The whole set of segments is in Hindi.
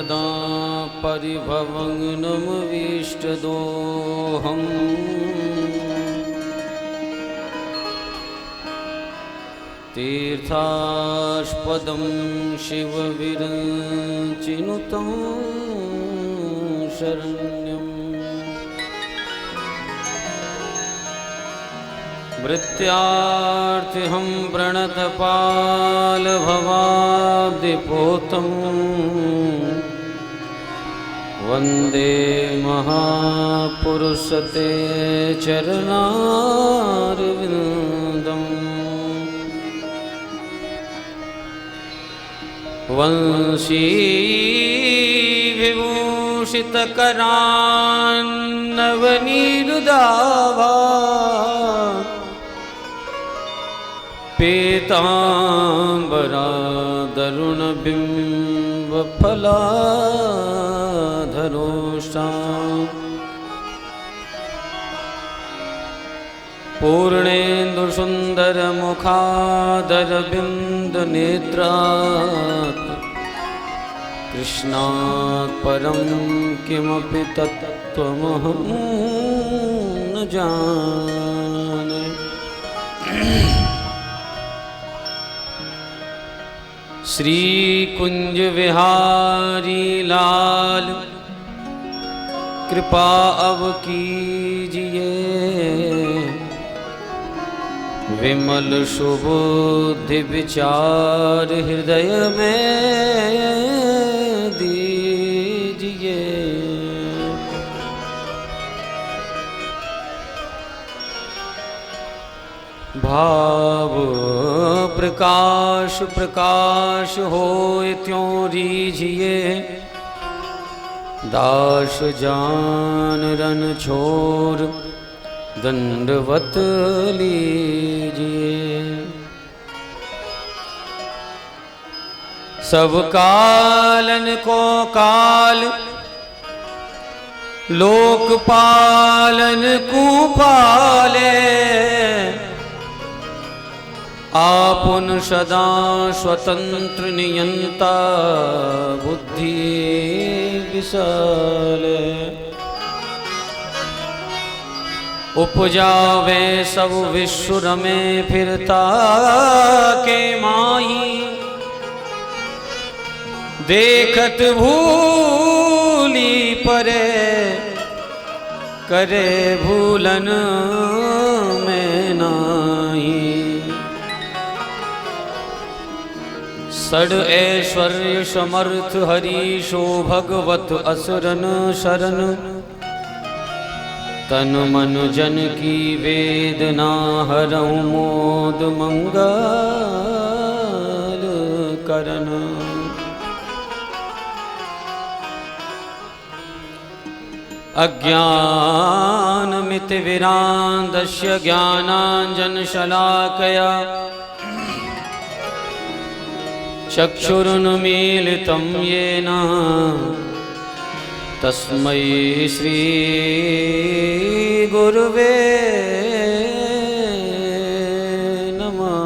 सदा परिभवग्नमभीष्टदोहम् तीर्थास्पदं शिवविरचिनुतं शरण्यम् भृत्यार्थिहं प्रणतपालभवाब्धिपोतं वन्दे महापुरुषते चरणारविन्दम् वंशी विभूषितकरान्नवनीरुदाभा पीताम्बरादरुणबिम्बफलाधरोष्टाम् पूर्णेन्दुसुन्दरमुखादरबिन्दनेत्रात् कृष्णात् परं किमपि तत्त्वमहं न जाने। श्री कुंज विहारी लाल कृपा अब कीजिए, विमल सुबुद्धि विचार हृदय में दीजिए। भाव प्रकाश प्रकाश होए त्यों रीझिए, दास जान रन छोर दंडवत लीजिए। सब कालन को काल लोकपालन को पाले, आपुन सदा स्वतंत्र नियंता बुद्धि विशाले। उपजावे सब विश्व में फिरता के माही, देखत भूली परे करे भूलन में नाही। षड ऐश्वर्य समर्थ हरीशो भगवत असुरन शरण, तन मन जन की वेदना हरऊं मोद मंगल करन। अज्ञान मित विरांदस्य ज्ञानांजन शलाकया, चक्षुरुन्मीलितं येन तस्मै श्री गुरुवे नमः।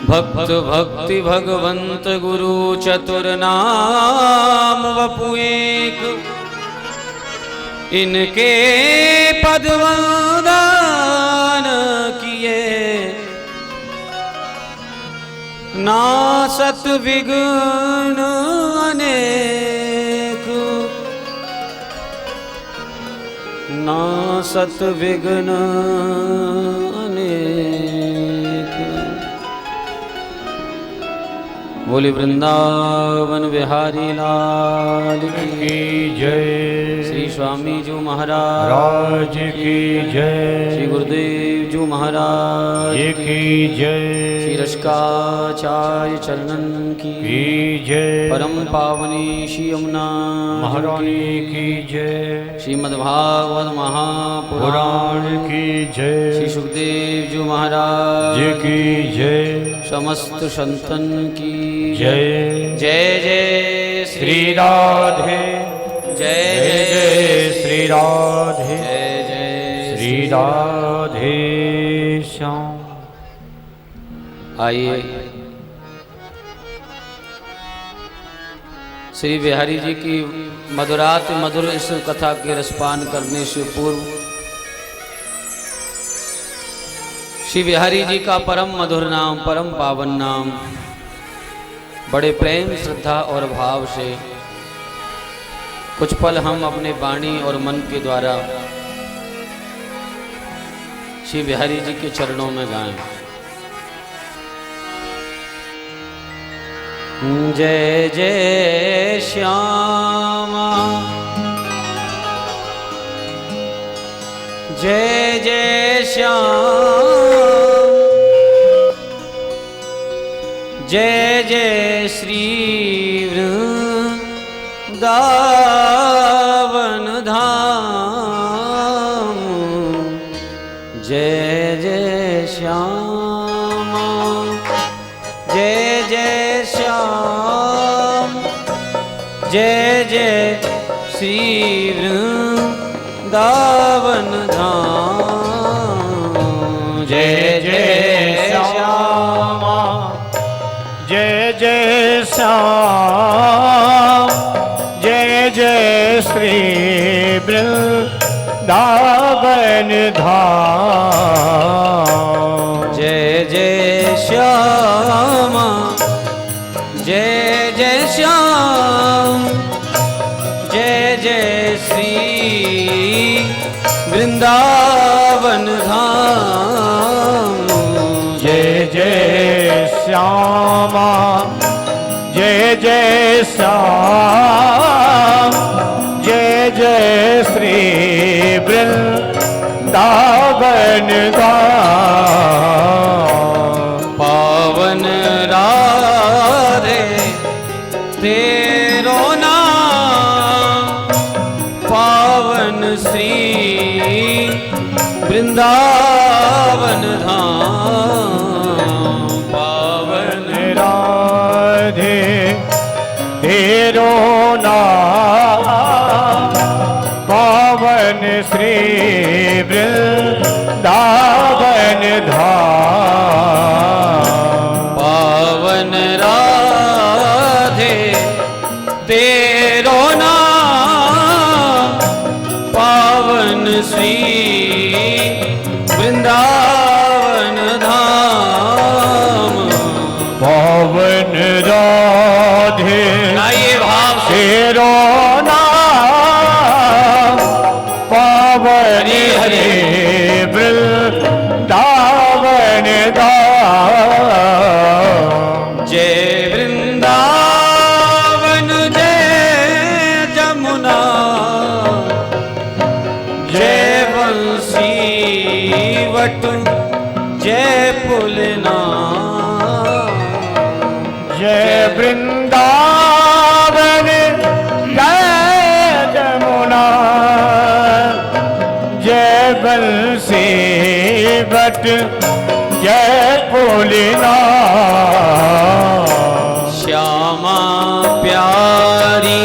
भक्त भक्ति भगवंत गुरु चतुर नाम वपु एक, इनके पद वंदन किए नासत विघ्न अनेक, नासत विघ्न अनेक। बोले वृंदावन बिहारी लाल की जय। श्री स्वामी जी महाराज की जय। श्री गुरुदेव जी महाराज की जय। श्री रसिकाचार्य चरणन की जय। परम पावनी श्री यमुना महारानी की जय। श्रीमद्भागवत महापुराण की जय। श्री सुखदेव जी महाराज की जय। समस्त संतन की जय। जय जय श्री राधे, जय जय श्री राधे, जय जय श्री राधे श्याम। आइए श्री बिहारी जी की मधुरात मधुर इस कथा के रसपान करने से पूर्व श्री बिहारी जी का परम मधुर नाम, परम पावन नाम बड़े प्रेम, श्रद्धा और भाव से कुछ पल हम अपने वाणी और मन के द्वारा श्री बिहारी जी के चरणों में गाएं। जय जय श्यामा, जय जय श्याम, जय जय श्री वृंदावन धाम, जय जय श्यामा, जय जय श्याम, जय जय श्री वृंदावन धाम, जय जय श्यामा, जय जय श्याम, जय जय श्री वृंदावन धाम, जय जय श्यामा, जय जय श्याम, जय जय श्री वृंदावन धाम, जय जय श्यामा, जय जय श्याम, जय जय श्री वृंदावन धाम, पावन राधे तेरो नाम, पावन श्री वृंदावन धाम, पावन राधे तेरो नाम, पावन श्री वृंदावन धाम, पावन राधे तेरो नाम, पावन श्री वृंदावन धाम, पावन राधे आइए भाव से तेरो नाम, पावन हरि हरि श्री वृंदावन धाम, जय वृंदावन, जय जमुना, जय बंसी वट, जय पुलना, जय वृंदावन, जय जमुना, जय बंसी वट, जय पुलिना, श्यामा प्यारी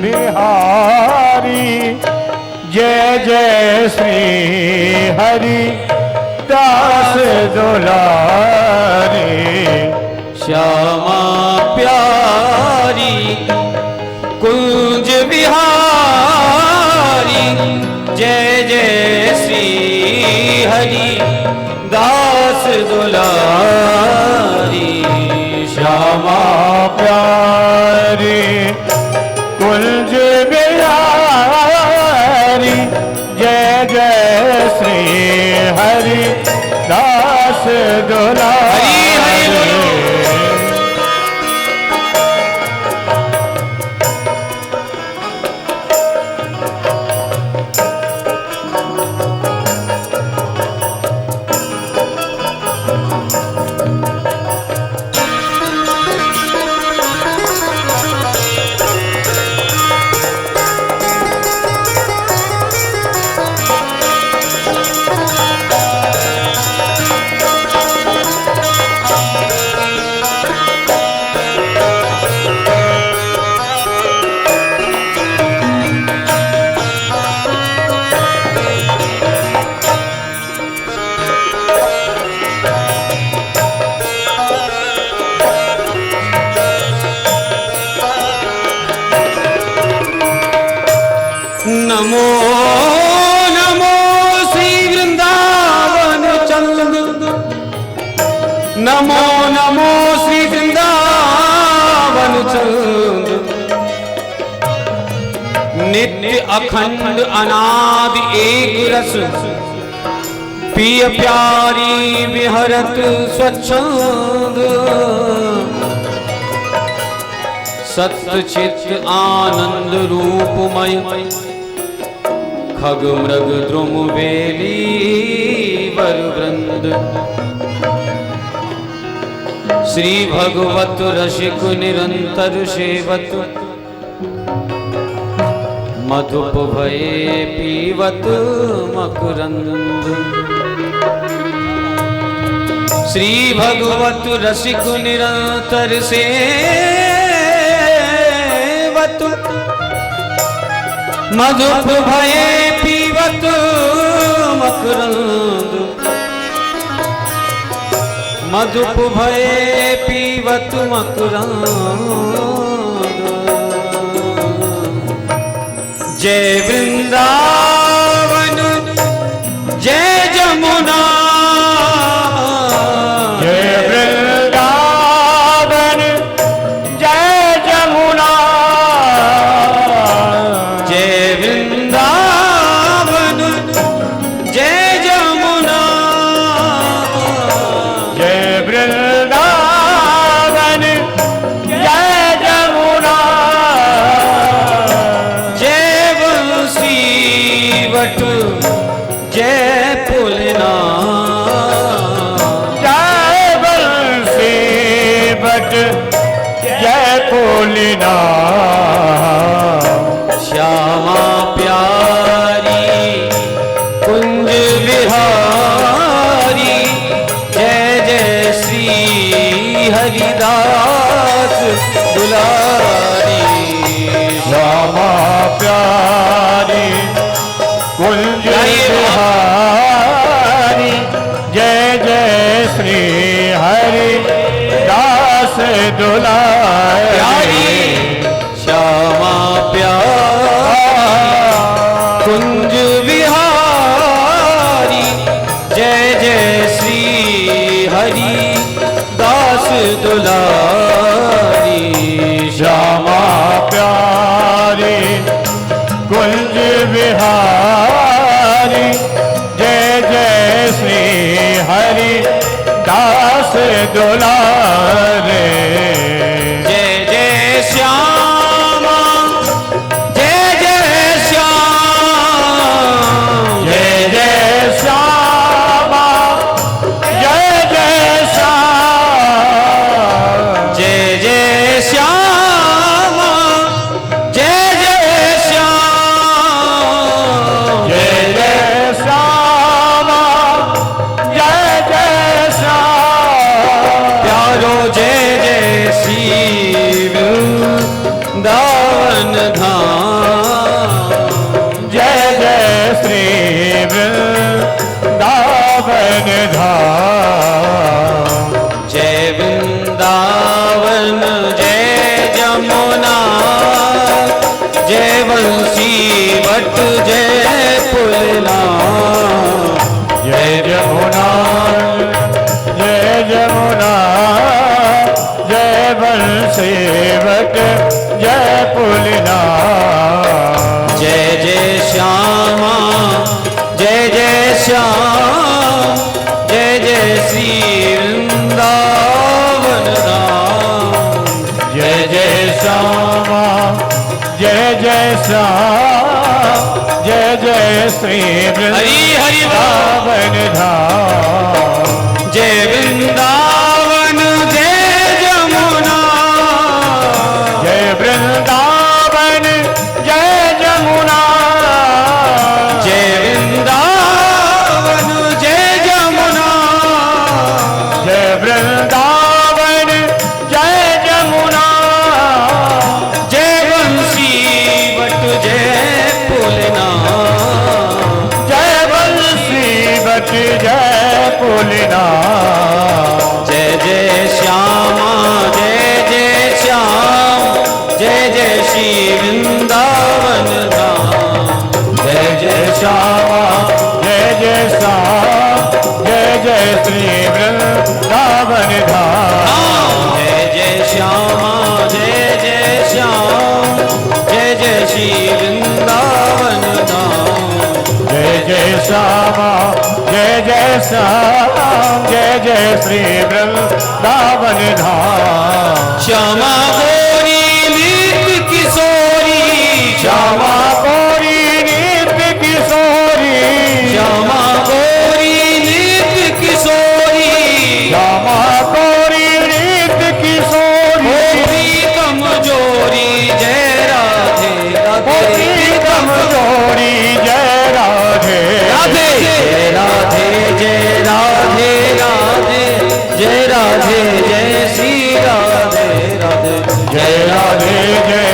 बिहारी, जय जय श्री हरि दास दुलारी, श्यामा प्यारी कुंज बिहारी, जय जय श्री हरि दास दुलारी, श्यामा प्यारी कुंज बिहारी, जय जय श्री हरि दास दुलारी, नमो नमो श्री वृंदावन चंद नित्य अखंड अनादि एक रस पिय प्यारी विहरत स्वच्छंद सत्य चित्त आनंद रूपमय खग मृग द्रुम बेली वर वृंद श्री भगवत रसिक निरंतर सेवत मधुप भये पीवत मकरंद श्री भगवत रसिक निरंतर सेवत मधुप भये पीवत मकरंद मधुप भये पीवत मकरंद जय वृंदावन जय जमुना जय वृंदावन जय जमुना जय वृंदावन जय जमुना जय वृंदावन जय जमुना जय बंसी वट जय पुलना जय बंसी बट जय पुलना श्यामा प्यारी कुंज विहारी जय जय श्री हरिदास दुलारी श्यामा प्यारी कुंज विहारी जय जय श्री हरि दास दुलारी श्यामा प्यारी कुंज विहारी जय जय श्री हरि दास दुलारी श्यामा प्यारी कुंज विहारी जय जय श्री हरि दास दुलारे जय जय श्यामा जय जय श्याम जय जय श्यामा जय जय श्याम जय जय श्यामा जय जय श्याम जय जय श्यामा जय जय श्याम प्यारो जय जय श्री वृंदावन धाम जय जय श्री वृंदावन धाम जय वृंदावन जय जमुना जय बंसी वट जय पुलना जय जमुना जय जमुना जय बंसी वट जय पुलना जय जय श्यामा जय जय श्याम जय जय श्री वृंदावन धाम जय जय श्यामा जय जय श्याम जय जय श्री हरि हरि वृंदावन धाम जय वृंदावन जय जमुना जय वृंदावन जय जमुना जय वृंदावन जय जमुना जय वृंदावन जय जमुना जय बंसी वट जय पुलना जय बंसी बट जय पुलना जय जय श्यामा जय जय श्याम जय जय श्री वृंदावन धाम जय जय श्यामा जय जय श्याम जय जय श्री वृंदावन धाम। जय जय श्यामा जय जय श्याम, जय जय श्री वृंदावन धाम। जय जय श्यामा जय जय श्याम, जय जय श्री वृंदावन धाम। श्यामा गौरी नृत्य किशोरी, श्यामा गौरी नृत्य किशोरी, श्यामा गौरी नृत्य किशोरी, श्यामा गौरी नृत्य किशोरी। प्रीतम जोरी जय राधे राधे, प्रीतम जोड़ी जय राधे राधे जय राधे जय राधे राधे, जय राधे जय श्री राधे राधे, जय राधे जय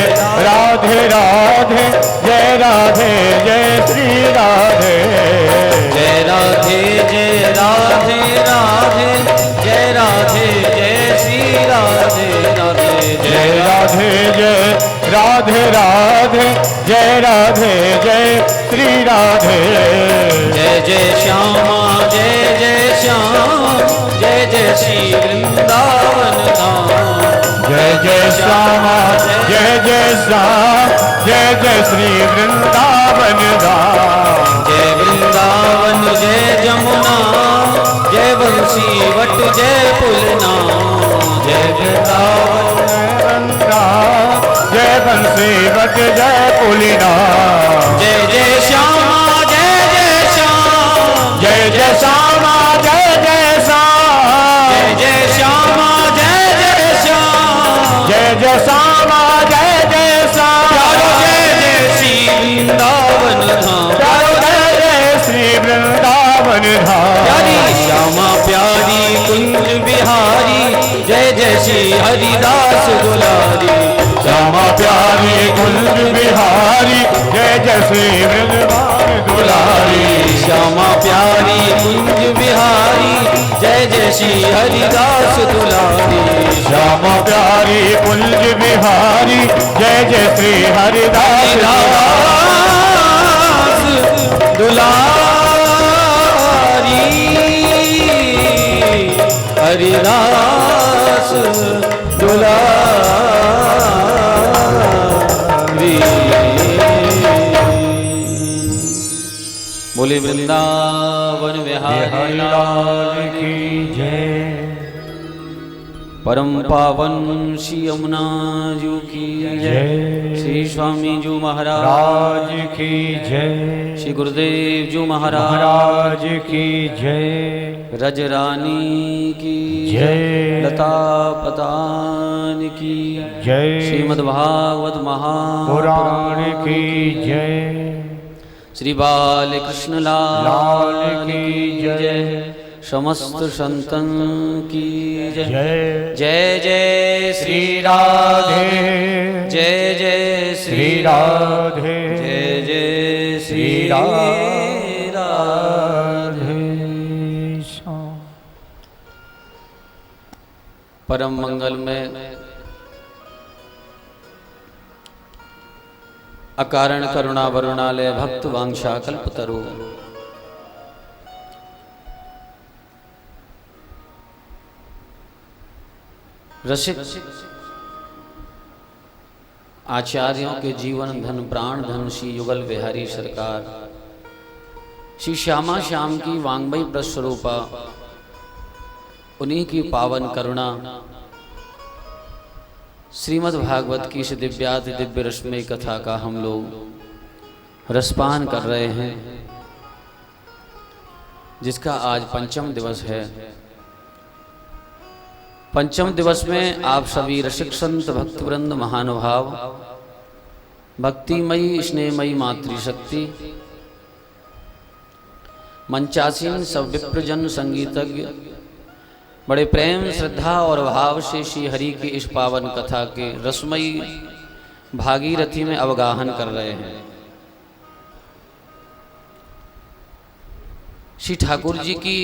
राधे राधे, जय राधे जय श्री राधे। जय राधे जय राधे राधे, जय राधे जय श्री राधे राधे, जय राधे जय राधे राधे, जय राधे जय श्री राधे। जय जय श्यामा जय जय श्याम, जय जय श्री वृंदावन धाम। जय जय श्यामा जय जय श्याम, जय जय श्री वृंदावन धाम। जय वृंदावन जय जमुना, जय बंसी वट जय पुलना। जय वृंदावन जय बंसी वट जय पुलिना। जय जय श्यामा जय जय श्याम, जय जय श्यामा जय जय श्याम, जय जय श्यामा जय जय श्याम, जय जय श्यामा जय जय श्याम। जय जय श्री वृंदावन धाम, जय जय श्री वृंदावन धाम। प्यारी श्यामा प्यारी कुंज बिहारी, जय जय श्री हरिदास दुलारी। श्यामा प्यारी कुंज बिहारी, जय जय श्री वृंदावन दुलारी। श्यामा प्यारी कुंज बिहारी, जय जय श्री हरिदास दुलारी। श्यामा प्यारी कुंज बिहारी, जय जय श्री हरिदास दुलारी, हरिदास दुलारी। बोले वृंदावन बिहारी लाल की जय। परम पावन श्री यमुना जी की जय। श्री स्वामी जी महाराज राज की जय। श्री गुरुदेव जी महाराज महाराज की जय। रज रानी की जय। लता पतान की जय। श्रीमद्भागवत पुराण की जय। श्री बाल कृष्ण लाल की जय। समस्त संतन की जय। जय। जय जय श्री राधे, जय जय श्री राधे, जय जय श्री राधे। परम मंगल में अकारण करुणा वरुणालय भक्त वांछा कल्पतरु रसिक आचार्यों के जीवन धन प्राण धन श्री युगल बिहारी सरकार श्री श्यामा श्याम की वांग्मयी प्रस्वरूपा उन्हीं की पावन करुणा श्रीमद् भागवत की इस दिव्याति दिव्य रसमय कथा का हम लोग रसपान कर रहे हैं, जिसका आज पंचम दिवस है। पंचम दिवस में आप सभी रसिक संत भक्तवृंद महानुभाव भक्तिमयी स्नेहमयी मातृशक्ति मंचासीन सब विप्रजन संगीतज्ञ बड़े प्रेम श्रद्धा और भाव से श्री हरि की इस पावन कथा के रसमयी भागीरथी में अवगाहन कर रहे हैं। श्री ठाकुर जी की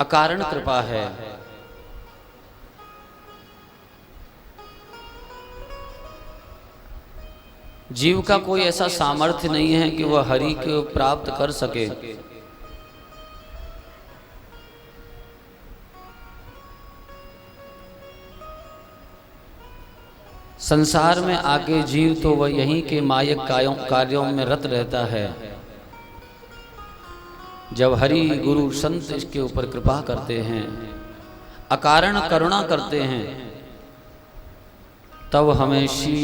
अकारण कृपा है। जीव का कोई ऐसा सामर्थ्य नहीं है कि वह हरि को प्राप्त कर सके, संसार में आके जीव तो वह यहीं के मायक कार्यों में रत रहता है। जब हरि गुरु संत इसके ऊपर कृपा करते हैं, अकारण करुणा करते हैं, तब हमें श्री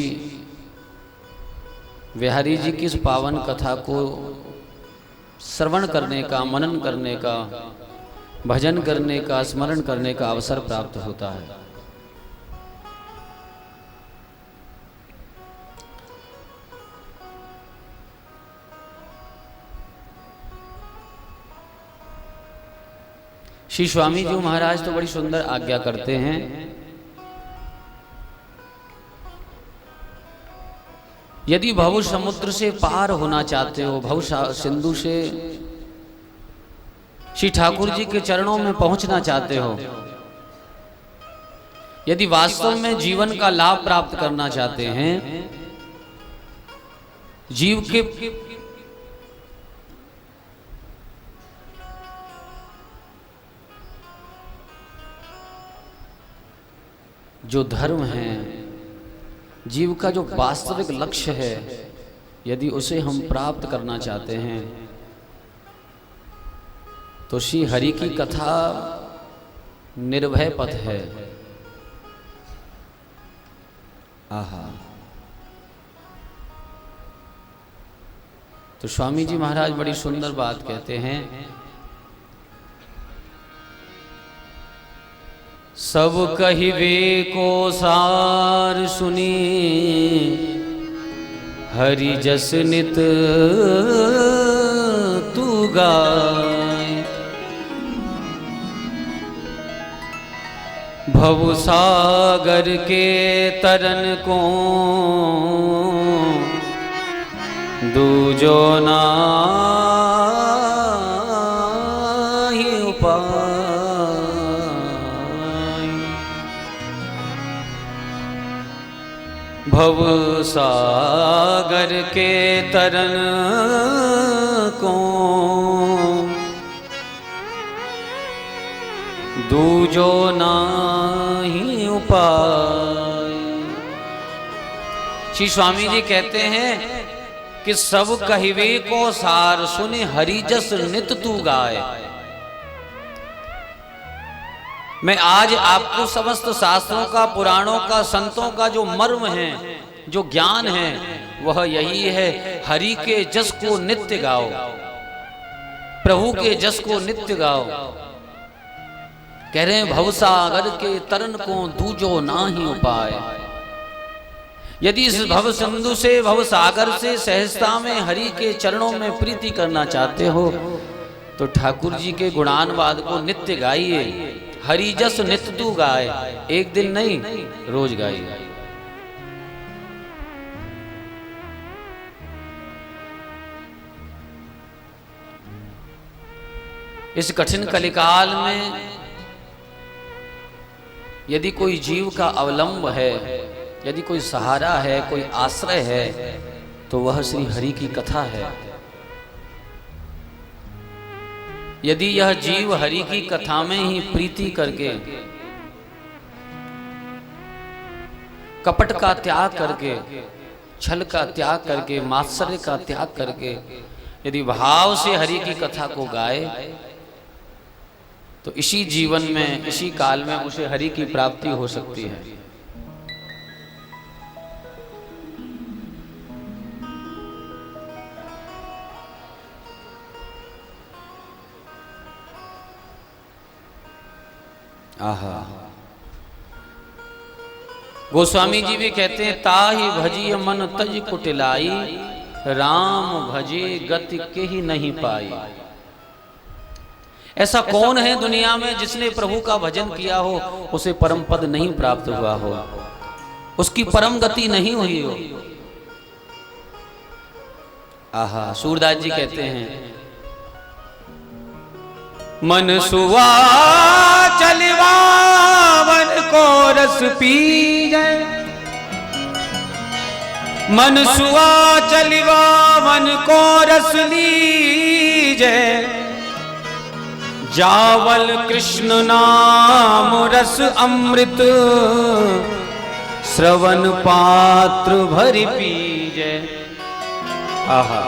बिहारी जी की इस पावन कथा को श्रवण करने का, मनन करने का, भजन करने का, स्मरण करने का अवसर प्राप्त होता है। श्री स्वामी जी महाराज तो बड़ी सुंदर आज्ञा करते हैं, यदि भव समुद्र से पार होना चाहते हो, भव सिंधु से श्री ठाकुर जी के चरणों में पहुंचना चाहते हो, यदि वास्तव में जीवन का लाभ प्राप्त करना चाहते हैं, जीव के जो धर्म है, जीव का जो वास्तविक लक्ष्य है, यदि उसे हम प्राप्त करना चाहते हैं तो श्री हरि की कथा निर्भय पथ है। आहा, तो स्वामी जी महाराज बड़ी सुंदर बात कहते हैं, सब कहिवे को सार सुनी, हरि जस नित तू गाय। भव सागर के तरन को दूजो नाहि उपाय। भव सागर के तरन को दूजो नाही उपाय। श्री स्वामी जी कहते हैं कि सब कहिवे को सार सुने, हरि जस नित तू गाय। मैं आज आपको समस्त शास्त्रों का, पुराणों का, संतों का जो मर्म है, जो ज्ञान है, वह यही है, हरि के जस को नित्य गाओ, प्रभु के जस को नित्य गाओ। कह रहे हैं भवसागर के तरन को दूजो नाही उपाय। यदि इस भव सिंधु से, भव सागर से सहजता में हरि के चरणों में प्रीति करना चाहते हो तो ठाकुर जी के गुणानवाद को नित्य गाइए। हरि जस नित्य तू गाए, एक दिन नहीं, रोज गाइए। इस कठिन कलिकाल में यदि कोई जीव का अवलंब है, यदि कोई सहारा है, कोई आश्रय है, तो वह श्री हरि की कथा है। यदि यह जीव हरि की कथा में ही प्रीति करके, कपट का त्याग करके, छल का त्याग करके, मात्सर्य का त्याग करके यदि भाव से हरि की कथा को गाए तो इसी जीवन में, इसी काल में उसे हरि की प्राप्ति हो सकती है। आहा, गोस्वामी जी भी कहते हैं, ताहि भजिय मन तज कुटिलाई, राम भजे गति के ही नहीं पाई। ऐसा कौन है दुनिया में जिसने प्रभु का भजन किया हो, उसे परम पद नहीं प्राप्त हुआ हो, उसकी परम गति नहीं हुई हो। आहा, सूरदास जी कहते हैं, मन सुवा चलवा वन को रस पी जाए, मन सुवा चलवा वन को रस लीजे, जावल कृष्ण नाम रस अमृत श्रवण पात्र भरि पीजे। आहा।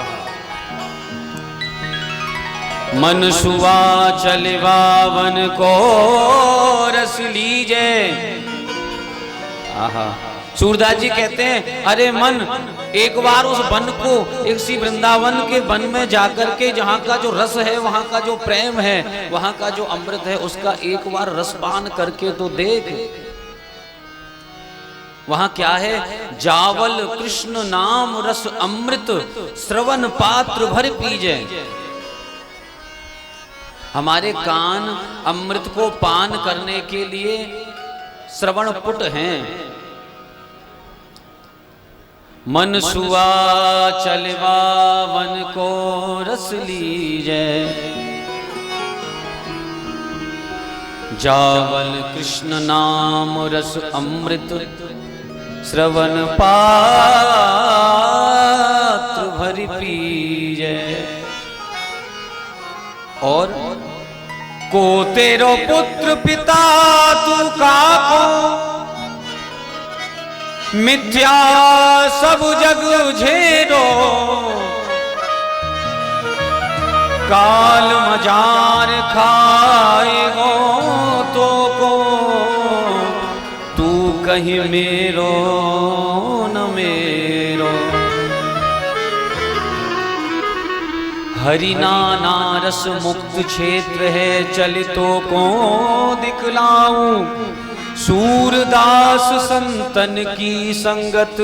मन सुवा चलवा वन को रस लीजे। आहा। सूरदास जी कहते हैं अरे मन एक बार उस वन को, एक सी वृंदावन के वन में जाकर के जहाँ का जो रस है, वहाँ का जो प्रेम है, वहाँ का जो अमृत है, उसका एक बार रसपान करके तो देख। वहाँ क्या है? जावल कृष्ण नाम रस अमृत श्रवण पात्र भर पीजे। हमारे कान अमृत को पान करने के लिए श्रवण पुट हैं। मन सुवा चलवा वन को रस लीजे। जावल कृष्ण नाम रस अमृत श्रवण पात्र भरि पीजे। और को तेरो पुत्र पिता तू काको, मिथ्या सब जग झेरो। काल मजार खाएगो तो को, तू कहीं मेरो न मेरो। हरि नाना रस मुक्त क्षेत्र है, चलितो को दिखलाऊं। सूरदास संतन की संगत,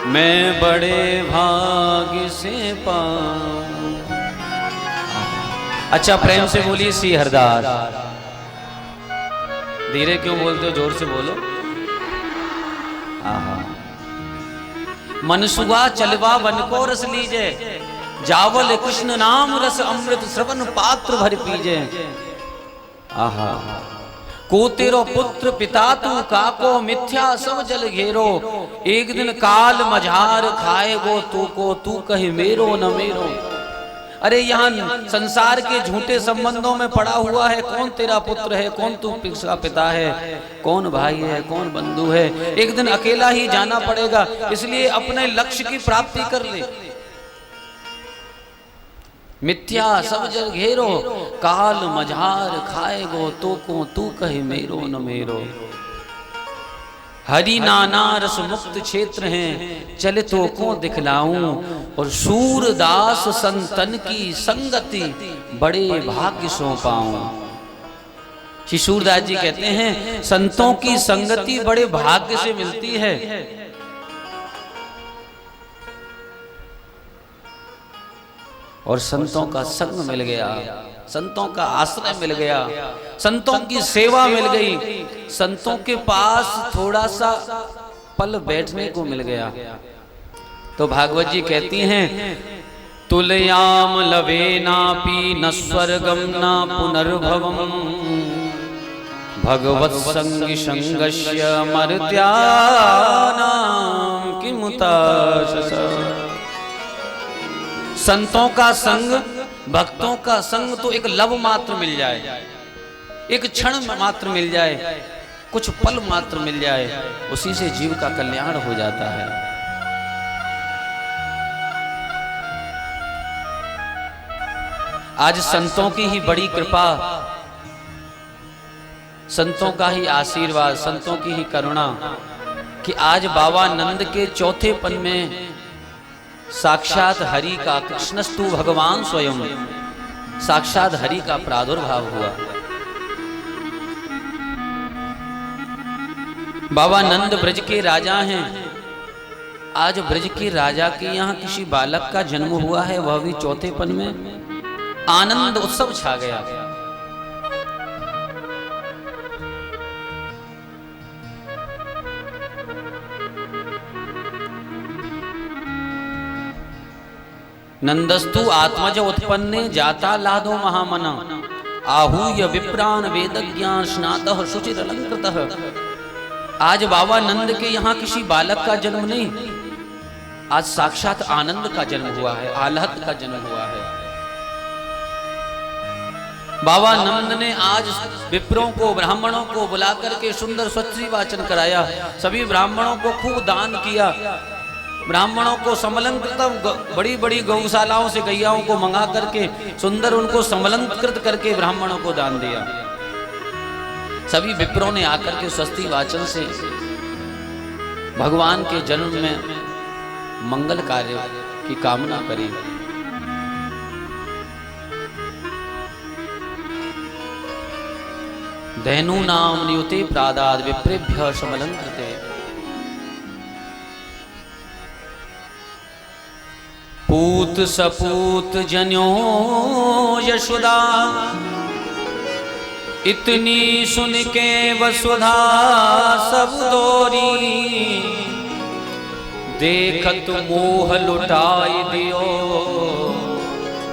मैं बड़े भाग्य से पाऊं। अच्छा प्रेम से बोलिए श्री हरदास। धीरे क्यों बोलते हो, जोर से बोलो। आहा। मन सुवा चलवा वन को रस लीजे। जावल कृष्ण नाम रस अमृत श्रवण पात्र भर पीजे। आहा। को तेरो पुत्र पिता तू काको, मिथ्या सब जल घेरो। एक दिन काल मझार खाएगो तू को, तू कहे मेरो न मेरो। अरे यहाँ संसार के झूठे संबंधों में पड़ा हुआ है। कौन तेरा पुत्र है, कौन तू का पिता है, कौन भाई है, कौन बंधु है। एक दिन अकेला ही जाना पड़ेगा, इसलिए अपने लक्ष्य की प्राप्ति कर ले। मिथ्या सब जल घेरो, काल मझार खाएगो तो को, तू कहे मेरो न मेरो। हरि नाना रस मुक्त क्षेत्र हैं, चले तो को दिखलाऊं। और सूरदास संतन की संगति, बड़े भाग्य सो पाऊं। श्री सूरदास जी कहते हैं संतों की संगति बड़े भाग्य से मिलती है। और संतों का संग मिल गया, संतों का आश्रय मिल गया, संतों की सेवा मिल गई, संतों के पास थोड़ा सा पल बैठने को मिल गया। तो भागवत जी कहती हैं तुलयाम लवे नापि न स्वर्गम न पुनर्भवम, भगवत संग संगस्य मर्त्यानां किमुताशस। संतों का संग, भक्तों का संग तो एक लब मात्र मिल जाए, एक क्षण मात्र मिल जाए, कुछ पल मात्र मिल जाए, उसी से जीव का कल्याण हो जाता है। आज संतों की ही बड़ी कृपा, संतों का ही आशीर्वाद, संतों की ही करुणा कि आज बाबा नंद के चौथे पन में साक्षात हरि का, कृष्णस्तु भगवान स्वयं, साक्षात हरि का प्रादुर्भाव हुआ। बाबा नंद ब्रज के राजा हैं। आज ब्रज के राजा के यहाँ किसी बालक का जन्म हुआ है, वह भी चौथे पन में। आनंद उत्सव छा गया। नंदस्तु आत्मज उत्पन्ने जाता लादो महामना, आहूय विप्रान वेदज्ञान स्नातः शुचिर अलंकृतः। आज बाबा नंद के यहाँ किसी बालक का जन्म नहीं, आज साक्षात आनंद का जन्म हुआ है, आह्लाद का जन्म हुआ है। बाबा नंद ने आज विप्रों को, ब्राह्मणों को बुला करके सुंदर स्वच्छी वाचन कराया। सभी ब्राह्मणों को खूब दान किया। ब्राह्मणों को समलंकृत बड़ी बड़ी गौशालाओं से गैयाओं को मंगा करके सुंदर उनको समलंकृत करके ब्राह्मणों को दान दिया। सभी विप्रों ने आकर के स्वस्ति वाचन से भगवान के जन्म में मंगल कार्य की कामना करी। धैनु नाम नियुते प्रादाद विप्रेभ्य समलंकृते। पूत सपूत जन्यो यशोदा इतनी सुन के वसुधा सब दोरी। देखत मोह लुटाई दियो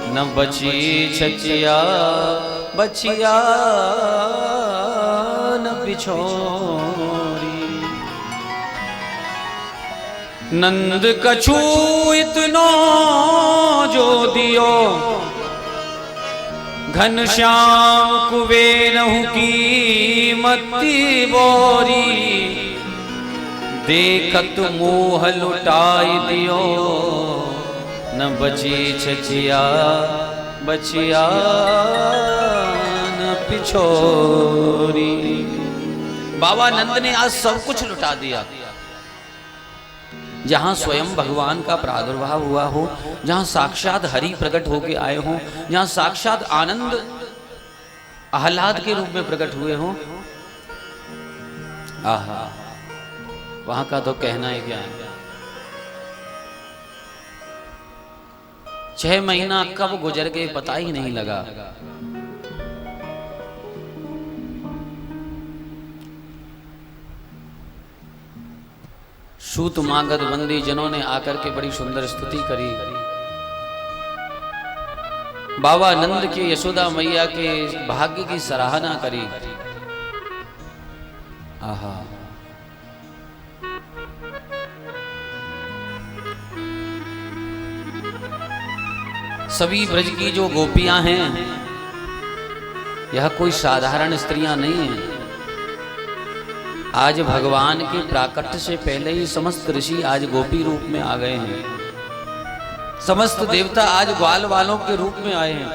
न बची छचिया बचिया न बिछोरी। नंद कछु इतनो जो दियो घनश्याम कुबेरहु की मति बोरी। देखत मोह लुटाई दियो न बची छचिया बचिया न पिछोरी। बाबा नंद ने आज सब कुछ लुटा दिया। जहाँ स्वयं भगवान का प्रादुर्भाव हुआ हो, जहाँ साक्षात हरि प्रकट होके आए हों, जहाँ साक्षात आनंद आह्लाद के रूप में प्रकट हुए हों, आहा, वहां का तो कहना ही क्या है। 6 महीना कब गुजर गए पता ही नहीं लगा। सूत मागध बंदी जनों ने आकर के बड़ी सुंदर स्तुति करी। बाबा नंद के यशोदा मैया के भाग्य की सराहना करी। आहा, सभी ब्रज की जो गोपियां हैं, यह कोई साधारण स्त्रियां नहीं हैं। आज भगवान के प्राकट्य से पहले ही समस्त ऋषि आज गोपी रूप में आ गए हैं। समस्त देवता आज ग्वाल वालों के रूप में आए हैं।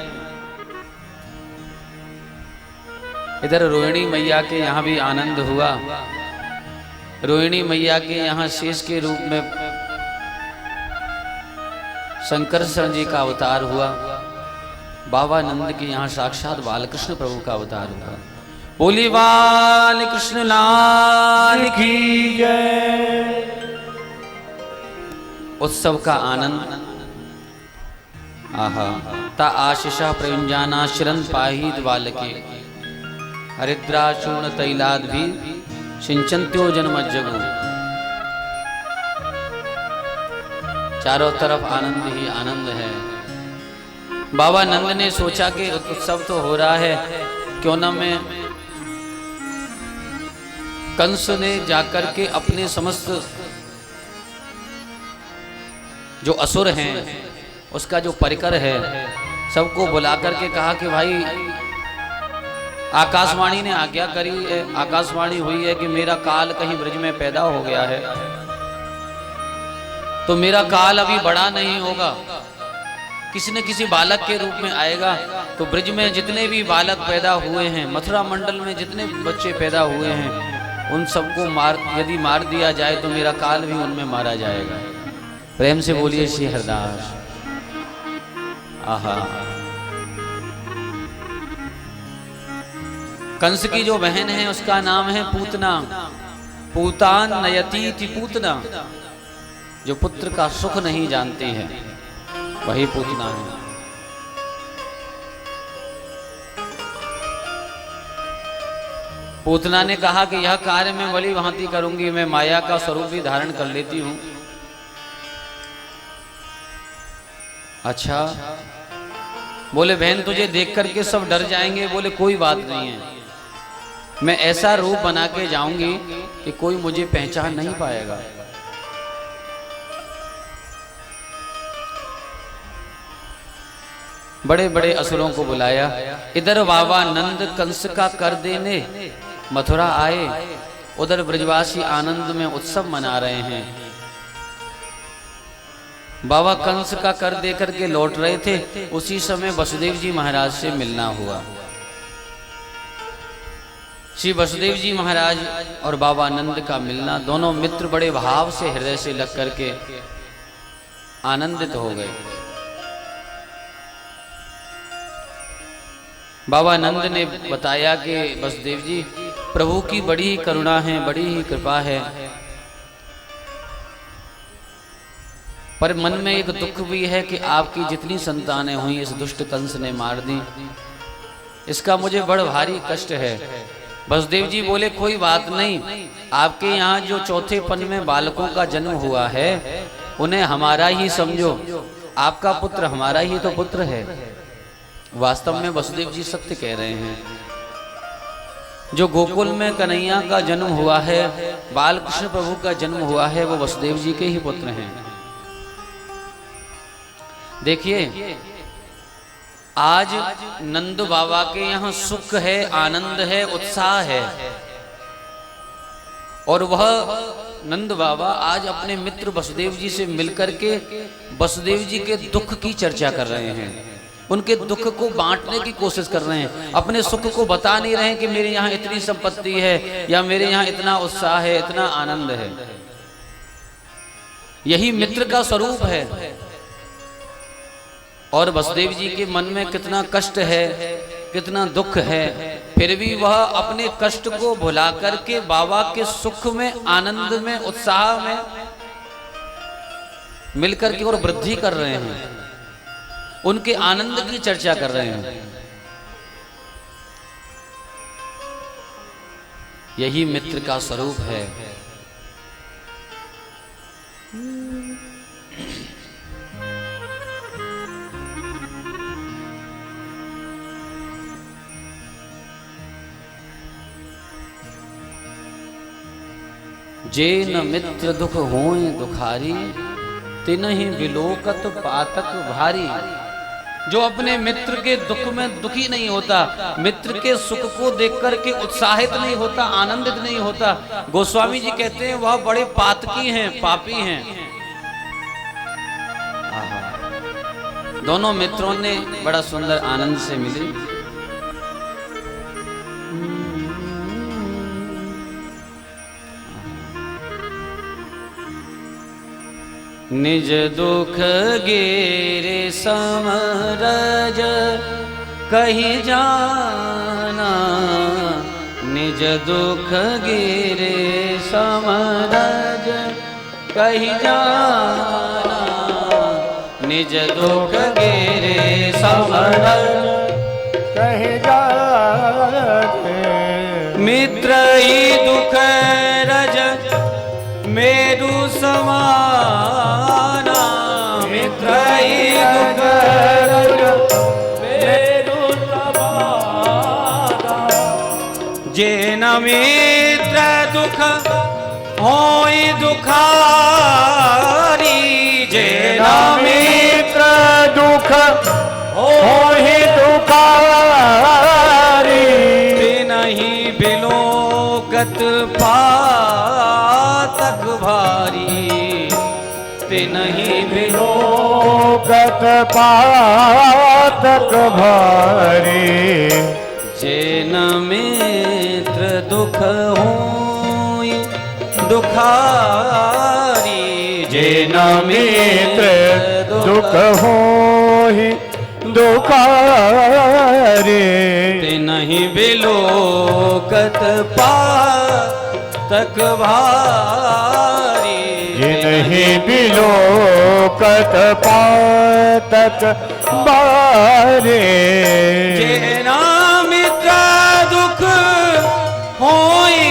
इधर रोहिणी मैया के यहाँ भी आनंद हुआ। रोहिणी मैया के यहाँ शेष के रूप में शंकरषण जी का अवतार हुआ। बाबा नंद के यहाँ साक्षात बालकृष्ण प्रभु का अवतार हुआ। बोली बाल कृष्ण लाल की जय। उत्सव का आनंद, आहा, ता आशीषा प्रयुंजाना शिरन पाहित बालके हरिद्रा चूर्ण तैलाद भी सिंचन्त्यो जन्मज्जगु। चारों तरफ आनंद ही आनंद है। बाबा नंद ने सोचा कि उत्सव तो हो रहा है, क्यों ना मैं कंस ने जाकर के अपने समस्त जो असुर हैं उसका जो परिकर है सबको बुला करके कहा कि भाई आकाशवाणी ने आज्ञा करी है, आकाशवाणी हुई है कि मेरा काल कहीं ब्रज में पैदा हो गया है, तो मेरा काल अभी बड़ा नहीं होगा, किसी न किसी बालक के रूप में आएगा। तो ब्रज में जितने भी बालक पैदा हुए हैं, मथुरा मंडल में जितने बच्चे पैदा हुए हैं, उन सबको यदि मार दिया जाए तो मेरा काल भी उनमें मारा जाएगा। प्रेम से बोलिए श्री हरदास। आहा, कंस की जो बहन है उसका नाम है पूतना। पूतान नयती थी पूतना, जो पुत्र का सुख नहीं जानती है वही पूतना है। पूतना ने कहा कि यह कार्य मैं भली भांति करूंगी, मैं माया का स्वरूप भी धारण कर लेती हूं। अच्छा, बोले बहन तुझे देख करके सब डर जाएंगे। बोले कोई बात नहीं है, मैं ऐसा रूप बना के जाऊंगी कि कोई मुझे पहचान नहीं पाएगा। बड़े बड़े असुरों को बुलाया। इधर बाबा नंद कंस का कर देने मथुरा आए, उधर ब्रजवासी आनंद में उत्सव मना रहे हैं। बाबा कंस का कर देकर के लौट रहे थे, उसी समय वसुदेव जी महाराज से मिलना हुआ। श्री वसुदेव जी महाराज और बाबा नंद का मिलना, दोनों मित्र बड़े भाव से हृदय से लग करके आनंदित हो गए। बाबा नंद ने बताया कि वसुदेव जी, प्रभु की बड़ी ही करुणा है, बड़ी ही कृपा है, पर मन में एक दुख भी है कि आपकी जितनी संतानें हुई इस दुष्ट कंस ने मार दी, इसका मुझे बड़ा भारी कष्ट है। वसुदेव जी बोले कोई बात नहीं, आपके यहाँ जो चौथे पन में बालकों का जन्म हुआ है उन्हें हमारा ही समझो, आपका पुत्र हमारा ही तो पुत्र है। वास्तव में वसुदेव जी सत्य कह रहे हैं। जो गोकुल में कन्हैया का जन्म हुआ है, बालकृष्ण प्रभु का जन्म हुआ है, वो वसुदेव जी के ही पुत्र हैं। देखिए आज नंद बाबा के यहाँ सुख है, आनंद है, उत्साह है, और वह नंद बाबा आज अपने मित्र वसुदेव जी से मिलकर के वसुदेव जी के दुख की चर्चा कर रहे हैं, उनके दुख को बांटने की कोशिश कर रहे हैं। अपने सुख को बता नहीं रहे हैं कि मेरे यहाँ इतनी संपत्ति है या मेरे यहाँ इतना उत्साह है, इतना आनंद है। यही मित्र का स्वरूप है। और वसुदेव जी के मन में कितना कष्ट है, कितना दुख है, फिर भी वह अपने कष्ट को भुला करके बाबा के सुख में, आनंद में, उत्साह में मिलकर के और वृद्धि कर रहे हैं, उनके आनंद की चर्चा कर रहे हैं। यही मित्र का स्वरूप है। जे न मित्र दुख होए दुखारी, तिनहि विलोकत पातक भारी। जो अपने मित्र के दुख में दुखी नहीं होता, मित्र के सुख को देख करके उत्साहित नहीं होता, आनंदित नहीं होता, गोस्वामी जी कहते हैं वह बड़े पातकी हैं, पापी हैं। दोनों मित्रों ने बड़ा सुंदर आनंद से मिले। निज दुख गेरे समरज कहीं जाना, निज दुख गेरे समरज कहीं जाना, निज दुख गेरे समरज कहीं जाना। मित्र ही दुख रज मेरु समाना, मित्र ही दुख रज मेरु समाना। जे न मित्र दुख होई दुखारी, जे न मित्र दुख होहि दुखारी, तिनहि बिलोकत पातक भारी, तिनहि बिलोकत पातक भारी। जे न मित्र दुख होई दुखारी, जे न मित्र दुख होहि दुखारी, तिनहि बिलोकत पातक भारी। जिनहि बिलोकत पातक भारी। जे न मित्र दुख होई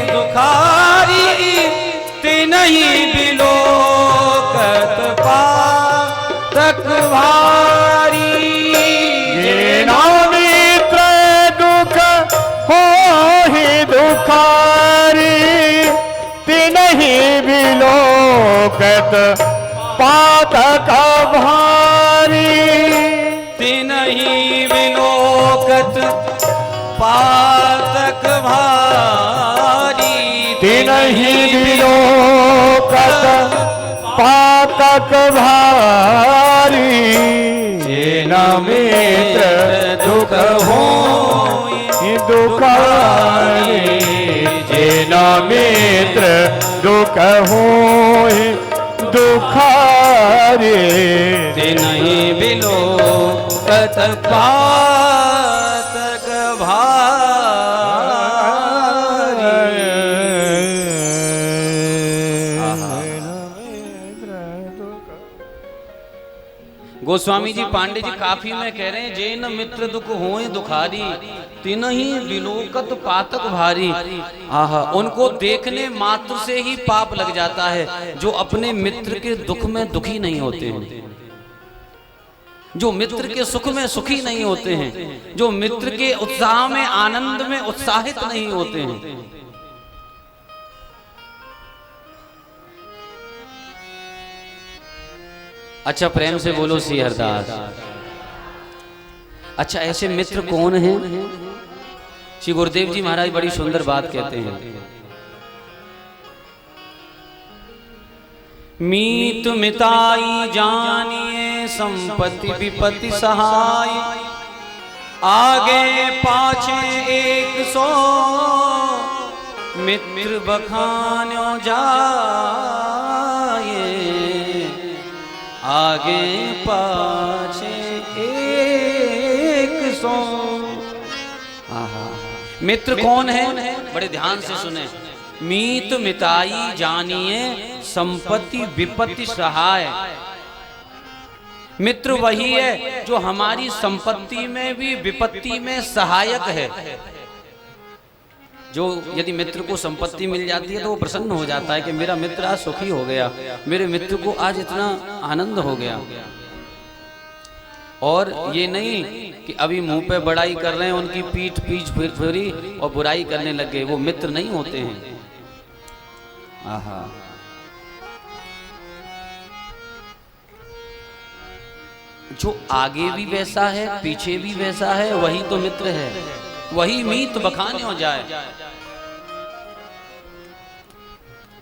दुखारी, तिनहि बिलोकत पातक भारी। जे न मित्र दुख होहि दुखारी, तिनहि बिलोकत पातक भारी। नहीं विलोकत पातक भारी, तिनहि विलोकत पातक भारी, जेन मित्र दुख होई दुखारी, जेन मित्र दुख होई दुखारी, तिनहि विलोकत पातक भारी। गोस्वामी जी पांडे जी काफी में कह रहे हैं, जेन मित्र दुख होए दुखारी, तिनहि विलोकत पातक भारी। आहा, उनको देखने मात्र से ही पाप लग जाता है, जो अपने मित्र के दुख में दुखी नहीं होते हैं, जो मित्र के सुख में सुखी नहीं होते हैं, जो मित्र के उत्साह में आनंद में उत्साहित नहीं होते हैं। अच्छा, प्रेम से बोलो श्री हरदास। अच्छा, ऐसे मित्र कौन हैं? श्री गुरुदेव जी महाराज बड़ी सुंदर बात कहते हैं। मीत मिताई जानिए संपत्ति विपत्ति सहाय, आगे पाछे 100 मित्र बखान्यो जाए, आगे पाछे 100। मित्र कौन है? बड़े ध्यान से सुने। मीत मिताई जानिए संपत्ति विपत्ति सहाय। मित्र वही है जो हमारी संपत्ति में भी विपत्ति में सहायक है। जो यदि मित्र को संपत्ति मिल जाती है तो वो प्रसन्न हो जाता है कि मेरा मित्र आज सुखी हो गया, मेरे मित्र को आज इतना आनंद हो गया। और ये नहीं कि अभी मुंह पे बड़ाई कर रहे हैं, उनकी पीठ फेरी और बुराई करने लग गए, वो मित्र नहीं होते हैं। आहा, जो आगे भी वैसा है पीछे भी वैसा है, वही तो मित्र है, वही मीत बखाने हो जाए।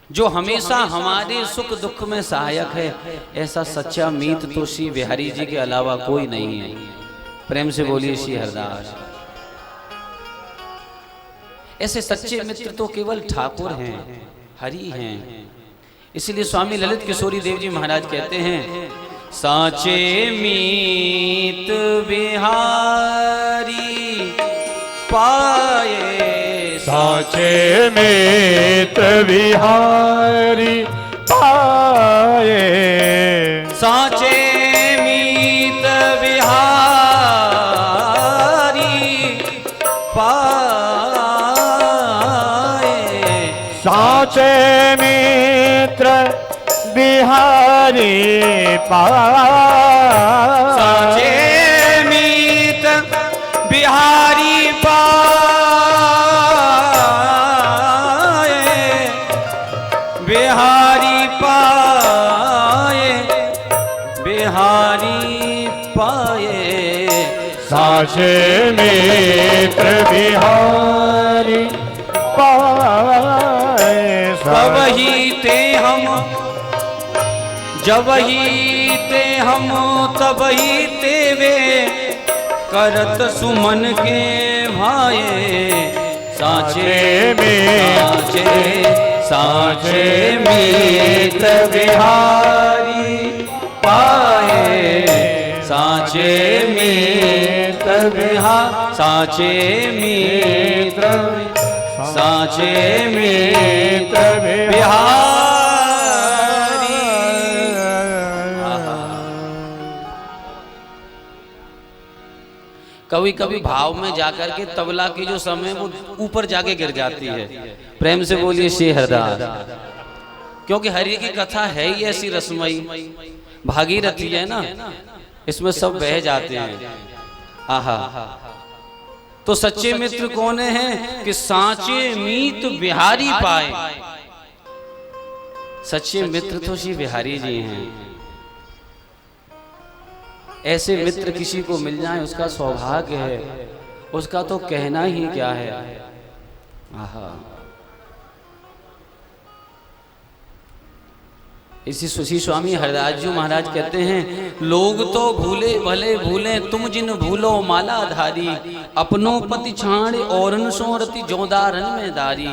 जो हमेशा हमारे सुख दुख में सहायक है, ऐसा सच्चा मीत तो श्री बिहारी जी के अलावा कोई नहीं है। प्रेम से बोलिए श्री हरदास। ऐसे सच्चे मित्र तो केवल ठाकुर हैं, हरि हैं। इसलिए स्वामी ललित किशोरी देव जी महाराज कहते हैं, साचे मीत बिहारी पाए, साचे मित्र बिहारी पाए, साचे मीत बिहारी पाए, साचे मित्र बिहारी पाए, साचे मीत बिहारी पाए, बिहारी पाए, बिहारी पाए, साचे मित्र बिहारी पाए। तब ही ते हम, जब ही ते हम, तब ही ते वे करत सुमन के भाए, साचे साचे साचे मित्र बिहारी पाए, साचे मित्र बिहार, साचे मित्र, साचे मित्र बिहारी। कभी कभी भाव में जाकर के तबला की जो समय वो ऊपर जाके गिर जाती है। प्रेम से बोलिए श्री हरदास। क्योंकि हरि की कथा है ही ऐसी रसमयी, भागीरथी है ना, इसमें सब बह जाते हैं। आहा, तो सच्चे मित्र कौन हैं कि साचे मीत बिहारी पाए। सच्चे मित्र तो श्री बिहारी जी हैं। ऐसे मित्र किसी को मिल जाए उसका सौभाग्य है, उसका तो कहना ही क्या है। आहा, इसी सुशी स्वामी हरदास जी महाराज कहते हैं, लोग तो भूले भले भूले तुम जिन भूलो मालाधारी, अपनों पति छाण औरन सो रति जोदारन में दारी,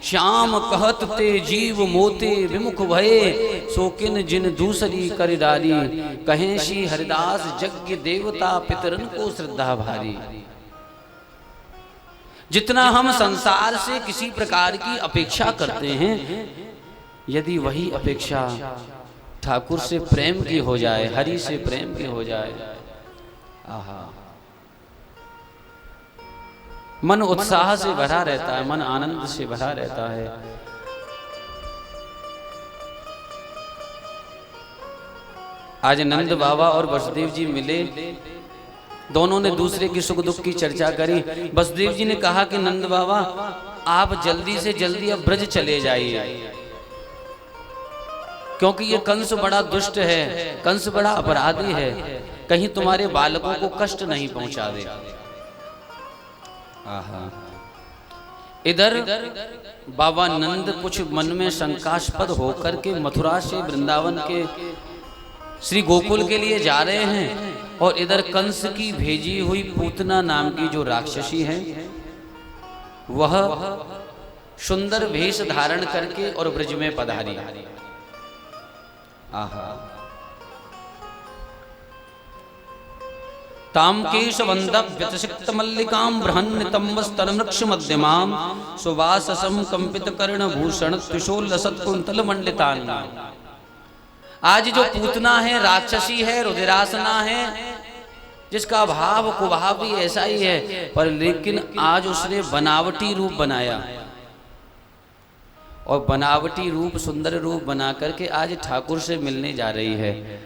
श्याम कहत ते जीव मोते विमुख भये, सोकिन जिन दूसरी कर डारी, कहें श्री हरिदास यज्ञ देवता पितरन को श्रद्धा भारी। जितना हम संसार से किसी प्रकार की अपेक्षा करते हैं, यदि वही अपेक्षा ठाकुर से प्रेम की हो जाए, हरि से प्रेम की हो जाए, आहा, मन उत्साह से भरा रहता है, मन आनंद से भरा रहता है। आज नंद बाबा और वसुदेव जी मिले, दोनों ने दूसरे की सुख दुख की चर्चा करी। वसुदेव जी ने कहा कि नंद बाबा आप जल्दी से जल्दी अब ब्रज चले जाइए, क्योंकि ये कंस बड़ा दुष्ट है, कंस बड़ा अपराधी है, कहीं तुम्हारे बालकों को कष्ट नहीं पहुंचा दे। आहा, इधर बाबा नंद कुछ मन में शंकास्पद होकर के मथुरा से वृंदावन के श्री गोकुल के लिए जा रहे हैं, और इधर कंस की भेजी हुई पूतना नाम की जो राक्षसी है, वह सुंदर वेश धारण करके और ब्रज में पधारी। आहा, ताम केशवंदव व्यतसिक्त मल्लिकां बृहन्नितंबस्तनवृक्ष मध्यमां, सुवाससं कंपित कर्ण भूषण त्रिशूलसत् कुंतल मंडितांगां। आज जो पूतना है, राक्षसी है, रुधिरासना है, जिसका भाव कुभाव भी ऐसा ही है, पर लेकिन आज उसने बनावटी रूप बनाया, और बनावटी रूप, सुंदर रूप बना करके आज ठाकुर से मिलने जा रही है।